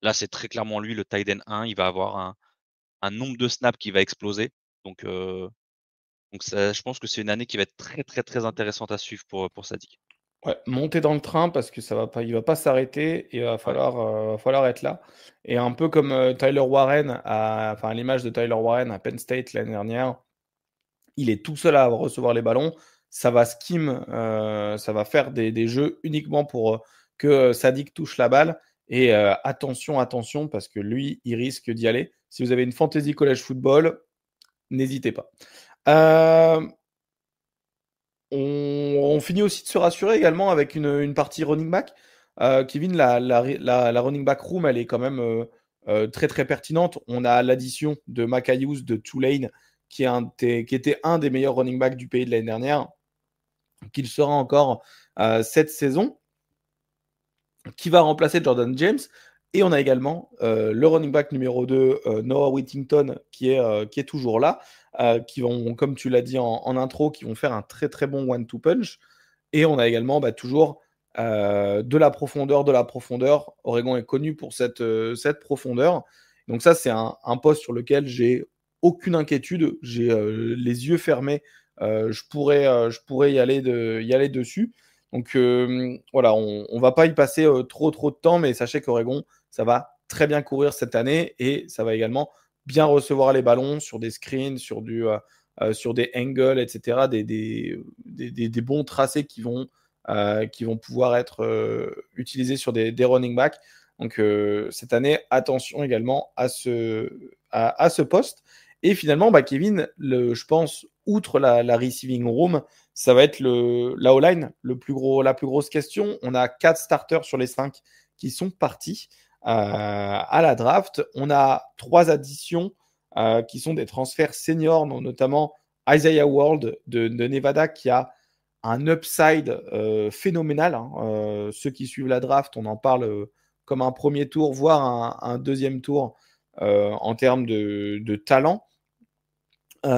Là, c'est très clairement lui, le tight end 1. Il va avoir un nombre de snaps qui va exploser. Donc ça, je pense que c'est une année qui va être très, très, très intéressante à suivre pour Sadik. Ouais, monter dans le train parce que il va pas s'arrêter et Ouais. va falloir être là. Et un peu comme Tyler Warren, enfin à l'image de Tyler Warren à Penn State l'année dernière, il est tout seul à recevoir les ballons. Ça va faire des jeux uniquement pour que Sadik touche la balle. Et attention, attention, parce que lui, il risque d'y aller. Si vous avez une fantasy college football, n'hésitez pas. Euh, on finit aussi de se rassurer également avec une partie running back. Kevin, la running back room, elle est quand même très très pertinente. On a l'addition de Makayous de Tulane, qui était un des meilleurs running backs du pays de l'année dernière, qu'il sera encore cette saison, qui va remplacer Jordan James. Et on a également le running back numéro 2, Noah Whittington, qui est toujours là, qui vont, comme tu l'as dit en intro, qui vont faire un très très bon one-two punch. Et on a également toujours de la profondeur, de la profondeur. Oregon est connu pour cette profondeur. Donc ça, c'est un poste sur lequel j'ai aucune inquiétude. J'ai les yeux fermés. Je pourrais y aller dessus. Donc voilà, on ne va pas y passer trop de temps, mais sachez qu'Oregon, ça va très bien courir cette année et ça va également bien recevoir les ballons sur des screens, sur des angles, etc. Des bons tracés qui vont pouvoir être utilisés sur des running backs. Donc cette année, attention également à ce poste. Et finalement, Kevin, je pense, outre la receiving room, ça va être la O-line, la plus grosse question. On a 4 starters sur les 5 qui sont partis à la draft. On a 3 additions qui sont des transferts seniors, notamment Isaiah Ward de Nevada qui a un upside phénoménal. Hein. Ceux qui suivent la draft, on en parle comme un premier tour, voire un deuxième tour en termes de talent. Il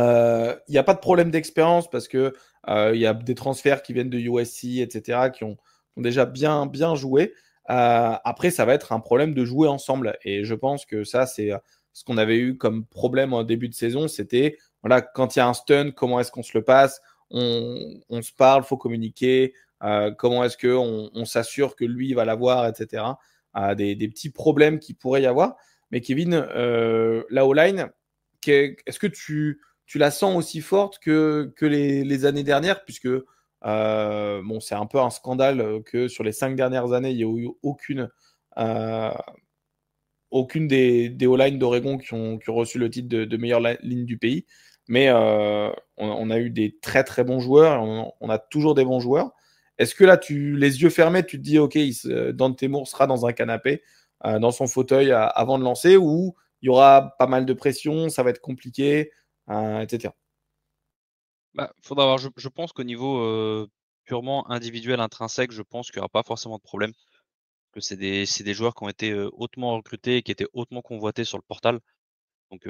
n'y a pas de problème d'expérience parce que il y a des transferts qui viennent de USC, etc., qui ont déjà bien joué. Après, ça va être un problème de jouer ensemble. Et je pense que ça, c'est ce qu'on avait eu comme problème en début de saison. C'était, voilà, quand il y a un stun, comment est-ce qu'on se le passe? On se parle, il faut communiquer. Comment est-ce qu'on s'assure que lui va l'avoir, etc. Des petits problèmes qu'il pourrait y avoir. Mais Kevin, la O-line, est-ce que tu la sens aussi forte que les années dernières, puisque bon, c'est un peu un scandale que sur les 5 dernières années, il n'y a eu aucune des O-line d'Oregon qui ont reçu le titre de meilleure ligne du pays. Mais on a eu des très très bons joueurs, on a toujours des bons joueurs. Est-ce que là, les yeux fermés, tu te dis, OK, Dante Moore sera dans un canapé, dans son fauteuil avant de lancer, ou il y aura pas mal de pression, ça va être compliqué, etc. Faudra voir. Je pense qu'au niveau, purement individuel, intrinsèque, je pense qu'il y aura pas forcément de problème. Que c'est des joueurs qui ont été, hautement recrutés et qui étaient hautement convoités sur le portal. Donc,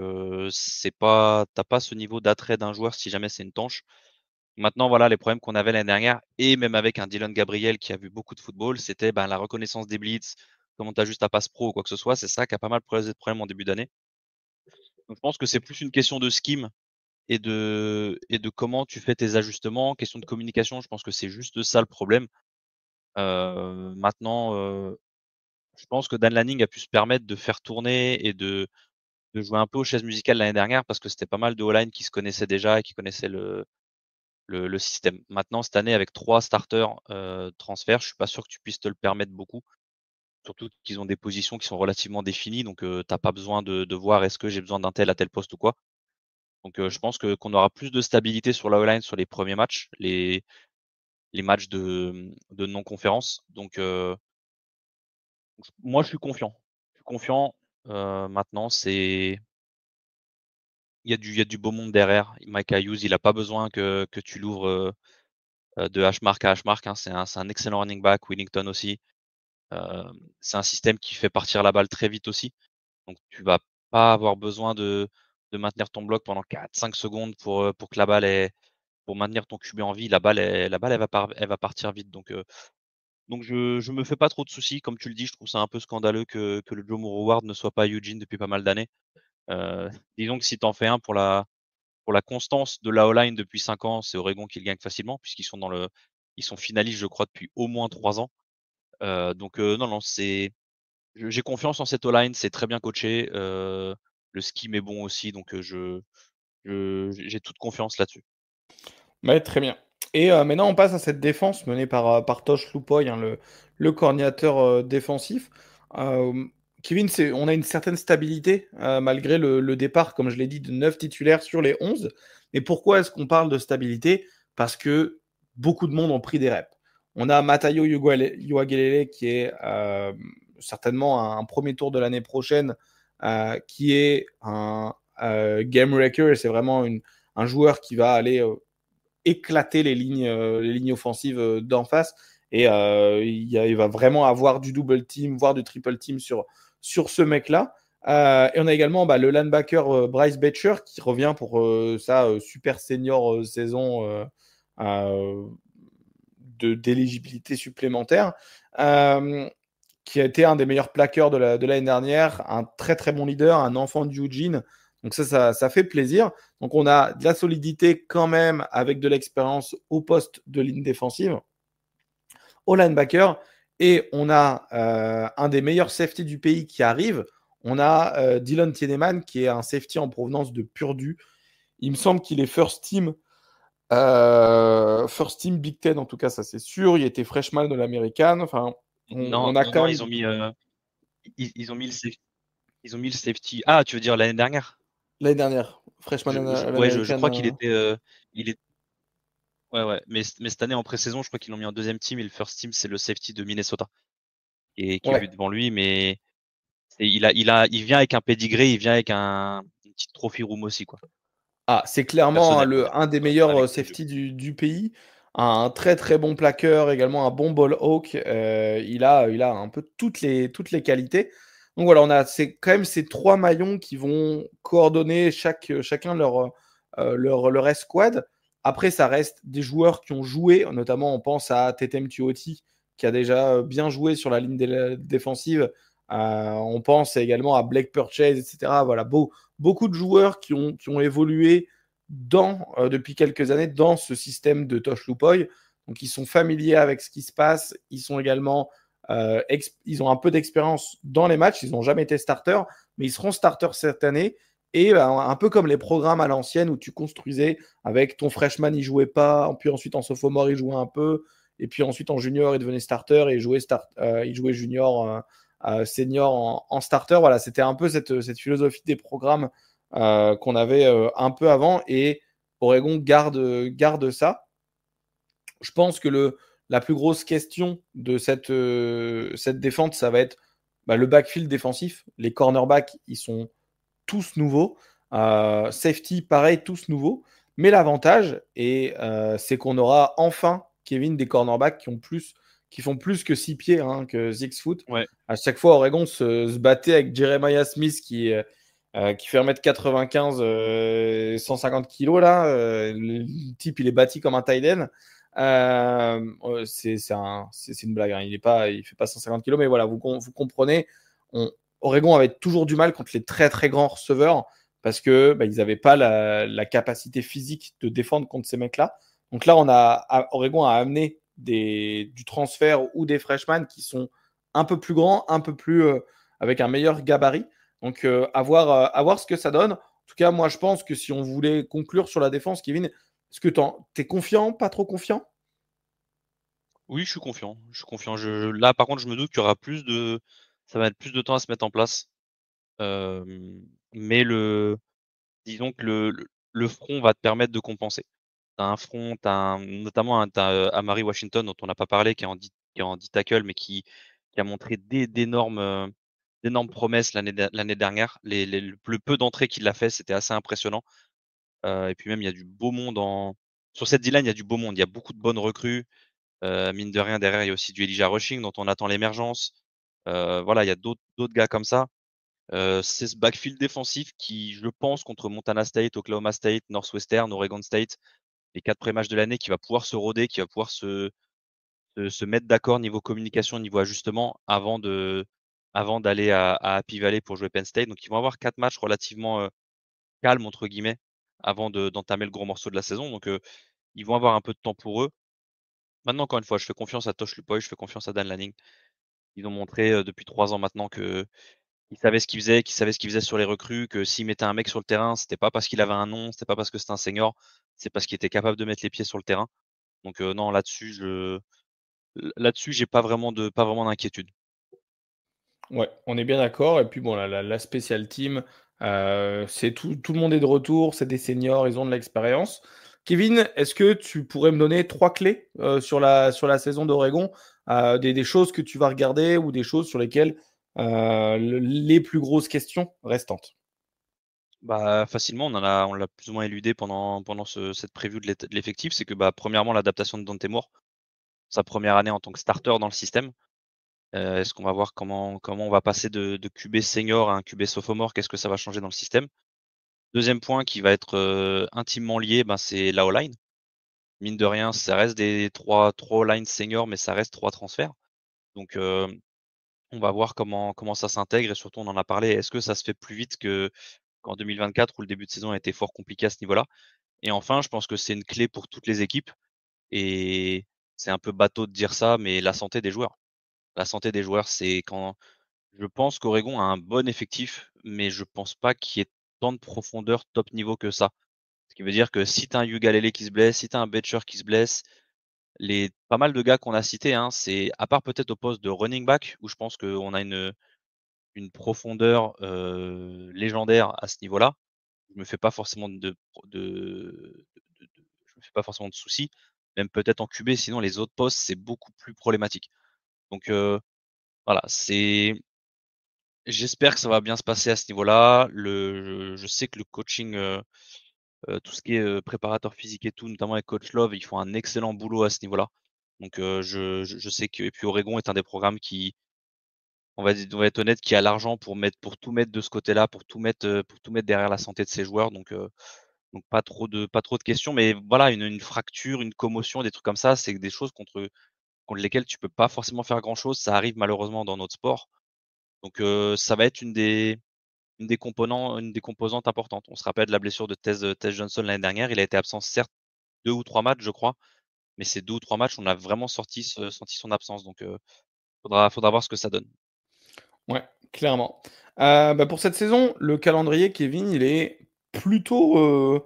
c'est pas tu pas ce niveau d'attrait d'un joueur si jamais c'est une tanche. Maintenant, voilà, les problèmes qu'on avait l'année dernière et même avec un Dylan Gabriel qui a vu beaucoup de football, c'était, la reconnaissance des blitz, comment tu ajustes ta passe pro ou quoi que ce soit. C'est ça qui a pas mal posé de problème en début d'année. Donc je pense que c'est plus une question de scheme et de comment tu fais tes ajustements. Question de communication, je pense que c'est juste ça le problème. Maintenant, je pense que Dan Lanning a pu se permettre de faire tourner et de jouer un peu aux chaises musicales l'année dernière parce que c'était pas mal de O-line qui se connaissaient déjà et qui connaissaient le système. Maintenant, cette année, avec 3 starters, transferts, je suis pas sûr que tu puisses te le permettre beaucoup. Surtout qu'ils ont des positions qui sont relativement définies, donc tu pas besoin de voir est-ce que j'ai besoin d'un tel à tel poste ou quoi. Donc je pense qu'on aura plus de stabilité sur la O-line sur les premiers matchs, les matchs de non-conférence. Donc moi je suis confiant. Je suis confiant, maintenant il y a du beau monde derrière. Micah Hughes, il a pas besoin que tu l'ouvres, de H-mark à H-mark, hein. C'est un excellent running back, Willington aussi. C'est un système qui fait partir la balle très vite aussi. Donc tu vas pas avoir besoin de maintenir ton bloc pendant 4-5 secondes pour que la balle pour maintenir ton QB en vie. La balle elle va partir vite. Donc je me fais pas trop de soucis. Comme tu le dis, je trouve ça un peu scandaleux que le Joe Moore Award ne soit pas à Eugene depuis pas mal d'années. Heu, Disons que si tu en fais un pour la constance de la O-line depuis 5 ans, c'est Oregon qui le gagne facilement ils sont finalistes, je crois, depuis au moins 3 ans. Non, non, j'ai confiance en cette O-line, c'est très bien coaché, le scheme est bon aussi, donc j'ai toute confiance là-dessus. Ouais, très bien. Et maintenant, on passe à cette défense menée par Tosh Lupoy, hein, le coordinateur défensif. Euh, Kevin, on a une certaine stabilité malgré le départ, comme je l'ai dit, de 9 titulaires sur les 11. Et pourquoi est-ce qu'on parle de stabilité? Parce que beaucoup de monde ont pris des reps. On a Matayo Uiagalelei qui est certainement un premier tour de l'année prochaine, qui est un game wrecker. Et c'est vraiment un joueur qui va aller éclater les lignes offensives d'en face. Et il va vraiment avoir du double team, voire du triple team sur ce mec-là. Et on a également le linebacker Bryce Betcher qui revient pour sa super senior saison d'éligibilité supplémentaire, qui a été un des meilleurs plaqueurs de l'année dernière, un très très bon leader, un enfant de Eugene. Donc ça fait plaisir. Donc on a de la solidité quand même avec de l'expérience au poste de ligne défensive. au linebacker. Et on a un des meilleurs safety du pays qui arrive. On a Dylan Tiedemann, qui est un safety en provenance de Purdue. Il me semble qu'il est first team Big Ten, en tout cas, ça c'est sûr. Il était freshman de l'American. Enfin, Non, on a non, quand non, même ils ont mis ils ont mis le safety. Ah, tu veux dire l'année dernière? l'année dernière, freshman à Ouais, je l'American. crois qu'il était, il est, ouais, ouais. Mais cette année en pré-saison, je crois qu'ils l'ont mis en deuxième team et le first team, c'est le safety de Minnesota qui est Ouais. vu devant lui. Mais il vient avec un pedigree, il vient avec une petite trophy room aussi, quoi. Ah, c'est clairement Personnel, on va dire. un des meilleurs Avec les yeux. safety du pays. Un très très bon plaqueur, également un bon ball hawk. Il a un peu toutes les qualités. Donc voilà, c'est quand même ces trois maillons qui vont coordonner chacun leur escouade. Après, ça reste des joueurs qui ont joué, notamment on pense à Tetem Tuoti, qui a déjà bien joué sur la ligne défensive. On pense également à Blake Purchase, etc. Voilà, beaucoup de joueurs qui ont évolué depuis quelques années dans ce système de Tosh Lupoy. Donc, ils sont familiers avec ce qui se passe. Ils sont également, ils ont un peu d'expérience dans les matchs. Ils n'ont jamais été starters, mais ils seront starters cette année. Et un peu comme les programmes à l'ancienne où tu construisais avec ton freshman, il jouait pas, puis ensuite en sophomore, il jouait un peu, et puis ensuite en junior, il devenait starter et il jouait junior, senior en starter. Voilà, c'était un peu cette philosophie des programmes qu'on avait un peu avant, et Oregon garde ça. Je pense que la plus grosse question de cette défense, ça va être le backfield défensif. Les cornerbacks, ils sont tous nouveaux. Safety, pareil, tous nouveaux. Mais l'avantage, c'est qu'on aura enfin, Kevin, des cornerbacks qui font plus que 6 pieds, hein, que 6 foot. Ouais. À chaque fois, Oregon se battait avec Jeremiah Smith qui fait 1m95, 150 kg là. Le type, il est bâti comme un tight end. C'est une blague, hein. Il fait pas 150 kg, mais voilà, vous comprenez. Oregon avait toujours du mal contre les très très grands receveurs parce que ils n'avaient pas la capacité physique de défendre contre ces mecs-là. Donc là, Oregon a amené du transfert ou des freshmen qui sont un peu plus grands, un peu plus avec un meilleur gabarit. Donc à voir ce que ça donne. En tout cas, moi je pense que si on voulait conclure sur la défense, Kevin, est-ce que t'es confiant, pas trop confiant? Oui, je suis confiant. Je suis confiant. Là, par contre, je me doute qu'il y aura ça va être plus de temps à se mettre en place. Mais disons que le front va te permettre de compenser. T'as un front, notamment Amari Washington dont on n'a pas parlé, qui est en D-tackle, mais qui a montré d'énormes promesses l'année dernière. Le peu d'entrées qu'il a fait, c'était assez impressionnant. Et puis même, il y a du beau monde sur cette D-line, il y a du beau monde. Il y a beaucoup de bonnes recrues. Mine de rien, derrière, il y a aussi du Elijah Rushing dont on attend l'émergence. Voilà, il y a d'autres gars comme ça. C'est ce backfield défensif qui, je pense, contre Montana State, Oklahoma State, Northwestern, Oregon State, les 4 premiers matchs de l'année, qui va pouvoir se roder, qui va pouvoir se mettre d'accord niveau communication, niveau ajustement avant d'aller à Happy Valley pour jouer Penn State. Donc ils vont avoir 4 matchs relativement calmes entre guillemets avant d'entamer le gros morceau de la saison. Donc ils vont avoir un peu de temps pour eux. Maintenant, encore une fois, je fais confiance à Tosh Lupoy, je fais confiance à Dan Lanning. Ils ont montré depuis 3 ans maintenant que ils savaient ce qu'ils faisaient, qu'ils savaient ce qu'ils faisaient sur les recrues, que s'ils mettaient un mec sur le terrain, c'était pas parce qu'il avait un nom, c'était pas parce que c'était un senior, c'est parce qu'il était capable de mettre les pieds sur le terrain. Donc non, là-dessus, j'ai pas vraiment d'inquiétude. Ouais, on est bien d'accord. Et puis bon, la special team, c'est tout le monde est de retour, c'est des seniors, ils ont de l'expérience. Kevin, est-ce que tu pourrais me donner trois clés sur la saison d'Oregon, des choses que tu vas regarder ou des choses sur lesquelles les plus grosses questions restantes? Bah, facilement, on l'a plus ou moins éludé pendant cette preview de l'effectif, c'est que bah, premièrement l'adaptation de Dante Moore, sa première année en tant que starter dans le système. Est-ce qu'on va voir comment on va passer de QB senior à un QB sophomore? Qu'est-ce que ça va changer dans le système? Deuxième point qui va être intimement lié, ben, c'est la O-line. Mine de rien, ça reste des trois O-line seniors, mais ça reste 3 transferts. Donc on va voir comment ça s'intègre et surtout on en a parlé, est-ce que ça se fait plus vite qu'en 2024 où le début de saison a été fort compliqué à ce niveau-là? Et enfin, je pense que c'est une clé pour toutes les équipes et c'est un peu bateau de dire ça, mais la santé des joueurs. La santé des joueurs, c'est quand je pense qu'Oregon a un bon effectif, mais je pense pas qu'il y ait tant de profondeur top niveau que ça. Ce qui veut dire que si tu as un Ugalele qui se blesse, si tu as un Bettcher qui se blesse, les pas mal de gars qu'on a cités, hein, c'est à part peut-être au poste de running back où je pense qu'on a une profondeur, légendaire à ce niveau-là. Je me fais pas forcément je me fais pas forcément de soucis, même peut-être en QB, sinon les autres postes, c'est beaucoup plus problématique. Donc voilà, j'espère que ça va bien se passer à ce niveau-là. Je sais que le coaching, tout ce qui est, préparateur physique et tout, notamment avec coach Love, ils font un excellent boulot à ce niveau-là. Donc je sais que et puis Oregon est un des programmes qui, on va être honnête, qui a l'argent pour tout mettre de ce côté-là, pour tout mettre derrière la santé de ses joueurs. Donc pas trop de questions. Mais voilà, une fracture, une commotion, des trucs comme ça, c'est des choses contre lesquelles tu peux pas forcément faire grand-chose. Ça arrive malheureusement dans notre sport. Donc ça va être une des composantes importantes. On se rappelle de la blessure de Tez Johnson l'année dernière. Il a été absent certes 2 ou 3 matchs, je crois, mais ces 2 ou 3 matchs, on a vraiment senti son absence. Donc faudra voir ce que ça donne. Ouais, clairement. Bah, pour cette saison, le calendrier, Kevin, il est plutôt,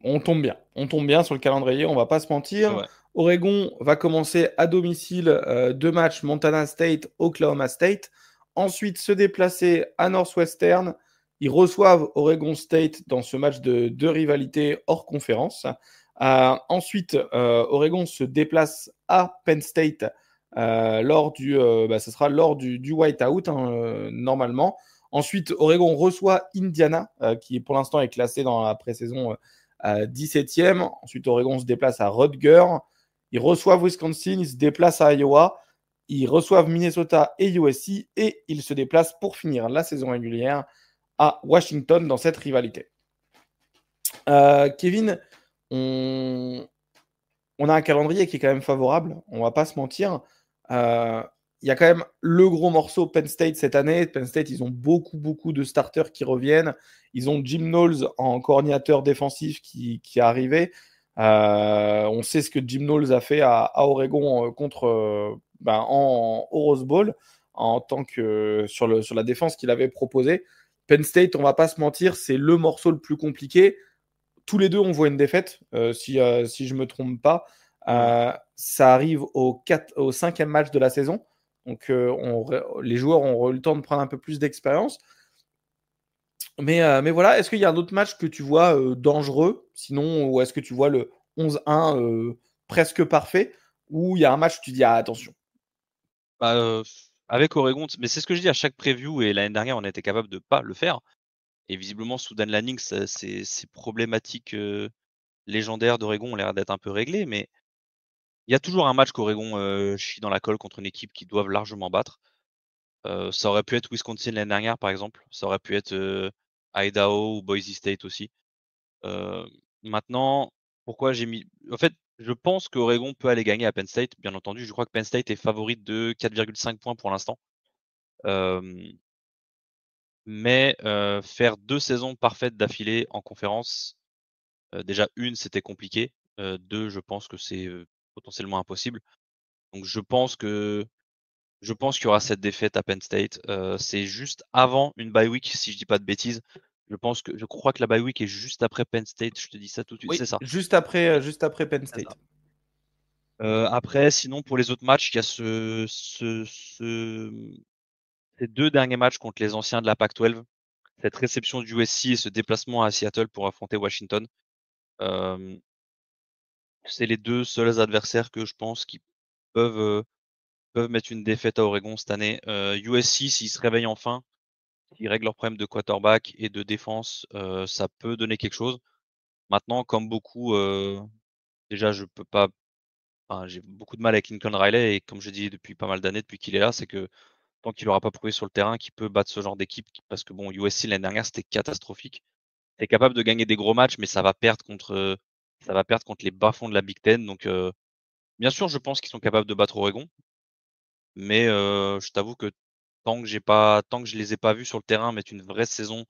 on tombe bien. On tombe bien sur le calendrier, on va pas se mentir. Ouais. Oregon va commencer à domicile, 2 matchs, Montana State, Oklahoma State. Ensuite, se déplacer à Northwestern. Ils reçoivent Oregon State dans ce match de rivalité hors conférence. Ensuite, Oregon se déplace à Penn State ce sera lors du whiteout, hein, normalement. Ensuite, Oregon reçoit Indiana, qui pour l'instant est classé dans la pré-saison 17e. Ensuite, Oregon se déplace à Rutgers. Ils reçoivent Wisconsin, ils se déplacent à Iowa. Ils reçoivent Minnesota et USC. Et ils se déplacent pour finir la saison régulière à Washington dans cette rivalité. Kevin, on, on a un calendrier qui est quand même favorable, on va pas se mentir. Il y a quand même le gros morceau Penn State cette année. Penn State, ils ont beaucoup de starters qui reviennent. Ils ont Jim Knowles en coordinateur défensif qui est arrivé. On sait ce que Jim Knowles a fait à Oregon au Rose Bowl en tant que sur la défense qu'il avait proposée. Penn State, on va pas se mentir, c'est le morceau le plus compliqué. Tous les deux, on voit une défaite, si je ne me trompe pas. Ouais. Ça arrive au cinquième match de la saison. Donc, les joueurs ont eu le temps de prendre un peu plus d'expérience. Mais voilà, est-ce qu'il y a un autre match que tu vois dangereux, sinon, ou est-ce que tu vois le 11-1 presque parfait, ou il y a un match où tu dis ah, attention. Bah, avec Oregon, mais c'est ce que je dis à chaque preview et l'année dernière, on a été capable de pas le faire et visiblement sous Dan Lanning, ces problématiques, légendaires d'Oregon ont l'air d'être un peu réglées, mais il y a toujours un match qu'Oregon, chie dans la colle contre une équipe qu'ils doivent largement battre. Ça aurait pu être Wisconsin l'année dernière, par exemple. Ça aurait pu être, Idaho ou Boise State aussi. Heu, Maintenant, pourquoi j'ai mis en fait, je pense qu'Oregon peut aller gagner à Penn State, bien entendu. Je crois que Penn State est favorite de 4,5 points pour l'instant. Hem, mais faire 2 saisons parfaites d'affilée en conférence, déjà 1 c'était compliqué, 2 je pense que c'est, potentiellement impossible. Donc je pense qu'il y aura cette défaite à Penn State. C'est juste avant une bye week, si je dis pas de bêtises. Je crois que la bye week est juste après Penn State. Je te dis ça tout de suite, c'est Oui, ça. juste après Penn C'est ça. State. Après, sinon, pour les autres matchs, il y a ces 2 derniers matchs contre les anciens de la Pac-12. Cette réception du USC et ce déplacement à Seattle pour affronter Washington. Hem, c'est les 2 seuls adversaires que je pense qui peuvent, peuvent mettre une défaite à Oregon cette année. USC, s'ils se réveillent enfin, s'ils règlent leurs problèmes de quarterback et de défense, ça peut donner quelque chose. Maintenant, comme beaucoup, déjà je peux pas enfin, j'ai beaucoup de mal avec Lincoln Riley et comme je dis depuis pas mal d'années, depuis qu'il est là, c'est que tant qu'il aura pas prouvé sur le terrain qu'il peut battre ce genre d'équipe parce que bon, USC l'année dernière, c'était catastrophique. Tu es capable de gagner des gros matchs, mais ça va perdre contre les bas-fonds de la Big Ten. Donc bien sûr, je pense qu'ils sont capables de battre Oregon, mais je t'avoue que tant que je les ai pas vus sur le terrain mettre une vraie saison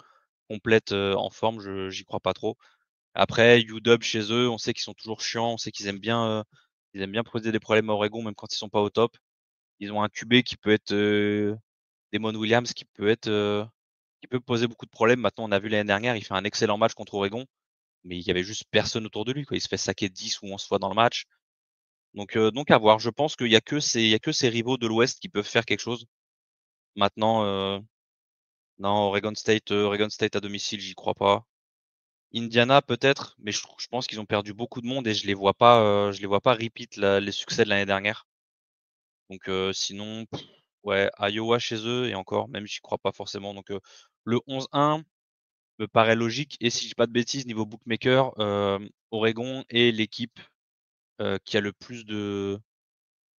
complète, en forme, j'y crois pas trop. Après UW chez eux, on sait qu'ils sont toujours chiants, on sait qu'ils aiment bien, Ils aiment bien poser des problèmes à Oregon, même quand ils sont pas au top. Ils ont un QB qui peut être, Damon Williams, qui peut poser beaucoup de problèmes. Maintenant, on a vu l'année dernière, il fait un excellent match contre Oregon, mais il y avait juste personne autour de lui, quoi. Il se fait saquer 10 ou 11 fois dans le match. Donc à voir. Je pense qu'il y a que ces rivaux de l'Ouest qui peuvent faire quelque chose. Maintenant, non, Oregon State à domicile, j'y crois pas. Indiana peut-être, mais je pense qu'ils ont perdu beaucoup de monde et je les vois pas repeat les succès de l'année dernière. Donc sinon, ouais, Iowa chez eux et encore, même j'y crois pas forcément. Donc le 11-1 me paraît logique et si je dis pas de bêtises, niveau bookmaker, Oregon est l'équipe qui a le plus de,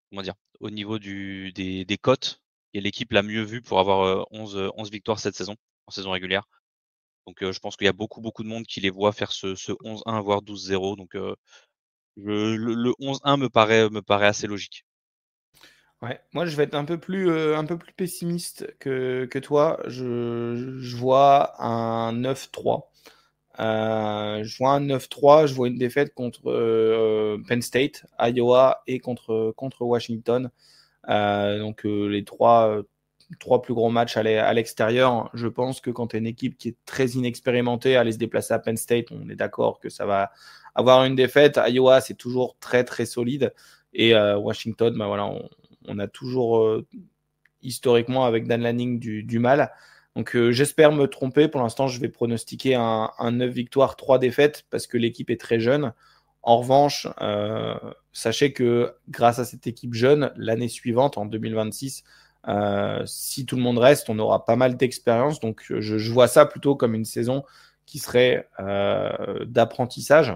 comment dire, au niveau des cotes, qui est l'équipe la mieux vue pour avoir 11 victoires cette saison, en saison régulière. Donc je pense qu'il y a beaucoup de monde qui les voit faire ce 11-1 voire 12-0. Donc le 11-1 me paraît assez logique. Ouais, moi je vais être un peu plus pessimiste que toi. Je vois un 9-3. Je vois un 9-3, je vois une défaite contre Penn State, Iowa et contre Washington. Les trois plus gros matchs à l'extérieur. Je pense que quand tu es une équipe qui est très inexpérimentée, aller se déplacer à Penn State, on est d'accord que ça va avoir une défaite. Iowa, c'est toujours très très solide. Et Washington, bah voilà, on a toujours historiquement avec Dan Lanning du mal. Donc j'espère me tromper. Pour l'instant, je vais pronostiquer un 9 victoires, 3 défaites parce que l'équipe est très jeune. En revanche, sachez que grâce à cette équipe jeune, l'année suivante, en 2026, si tout le monde reste, on aura pas mal d'expérience. Donc je vois ça plutôt comme une saison qui serait d'apprentissage.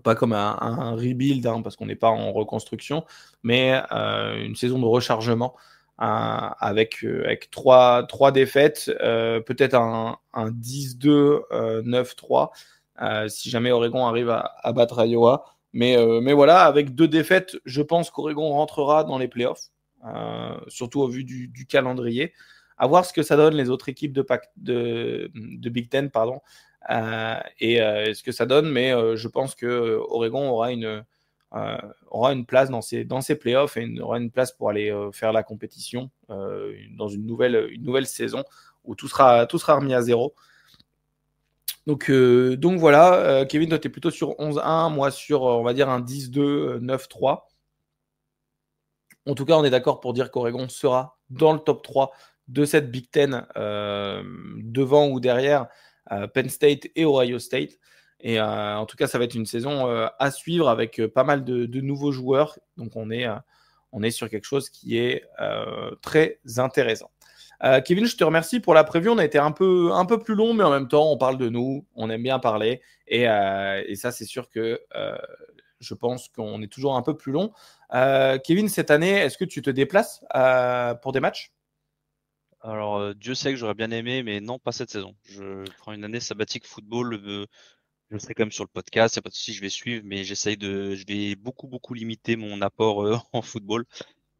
Pas comme un rebuild, hein, parce qu'on n'est pas en reconstruction, mais une saison de rechargement avec trois défaites, peut-être un 10-2, 9-3, si jamais Oregon arrive à battre Iowa. Mais voilà, avec 2 défaites, je pense qu'Oregon rentrera dans les playoffs, surtout au vu du calendrier. À voir ce que ça donne les autres équipes de Big Ten, pardon, et ce que ça donne, mais je pense que Oregon aura une place dans ces playoffs et aura une place pour aller faire la compétition dans une nouvelle saison où tout sera remis à zéro. Donc voilà, Kevin, toi tu es plutôt sur 11-1, moi sur on va dire un 10-2, 9-3. En tout cas, on est d'accord pour dire qu'Oregon sera dans le top 3 de cette Big Ten, devant ou derrière Penn State et Ohio State. Et en tout cas, ça va être une saison à suivre avec pas mal de nouveaux joueurs. Donc on est sur quelque chose qui est très intéressant. Kevin, je te remercie pour la preview. On a été un peu plus long, mais en même temps, on parle de nous. On aime bien parler. Et ça, c'est sûr que je pense qu'on est toujours un peu plus long. Kevin, cette année, est-ce que tu te déplaces pour des matchs? Alors Dieu sait que j'aurais bien aimé, mais non, pas cette saison. Je prends une année sabbatique football. Je serai quand même sur le podcast, il n'y a pas de souci, je vais suivre, mais je vais beaucoup limiter mon apport en football.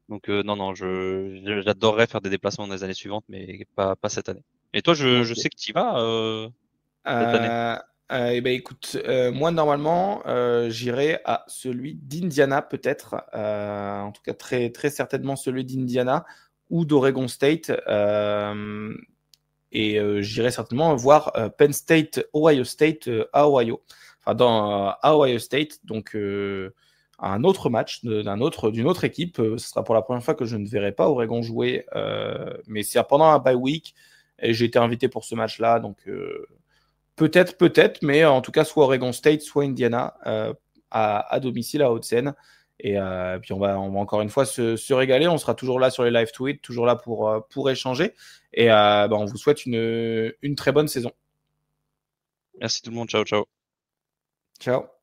Donc non, non, j'adorerais faire des déplacements dans les années suivantes, mais pas cette année. Et toi, je Ok. sais que tu y vas cette année. Euh, eh ben, écoute, moi normalement, j'irai à celui d'Indiana peut-être, en tout cas très certainement celui d'Indiana ou d'Oregon State. Et j'irai certainement voir Penn State, Ohio State à Ohio. Enfin, à Ohio State. Donc, un autre match d'une autre équipe. Ce sera pour la première fois que je ne verrai pas Oregon jouer. Mais c'est pendant un bye week. Et j'ai été invité pour ce match-là. Donc, peut-être. Mais en tout cas, soit Oregon State, soit Indiana à domicile à Haute-Seine. Et puis on va encore une fois se régaler. On sera toujours là sur les live tweets, toujours là pour échanger. Et on vous souhaite une très bonne saison. Merci tout le monde, ciao, ciao. Ciao.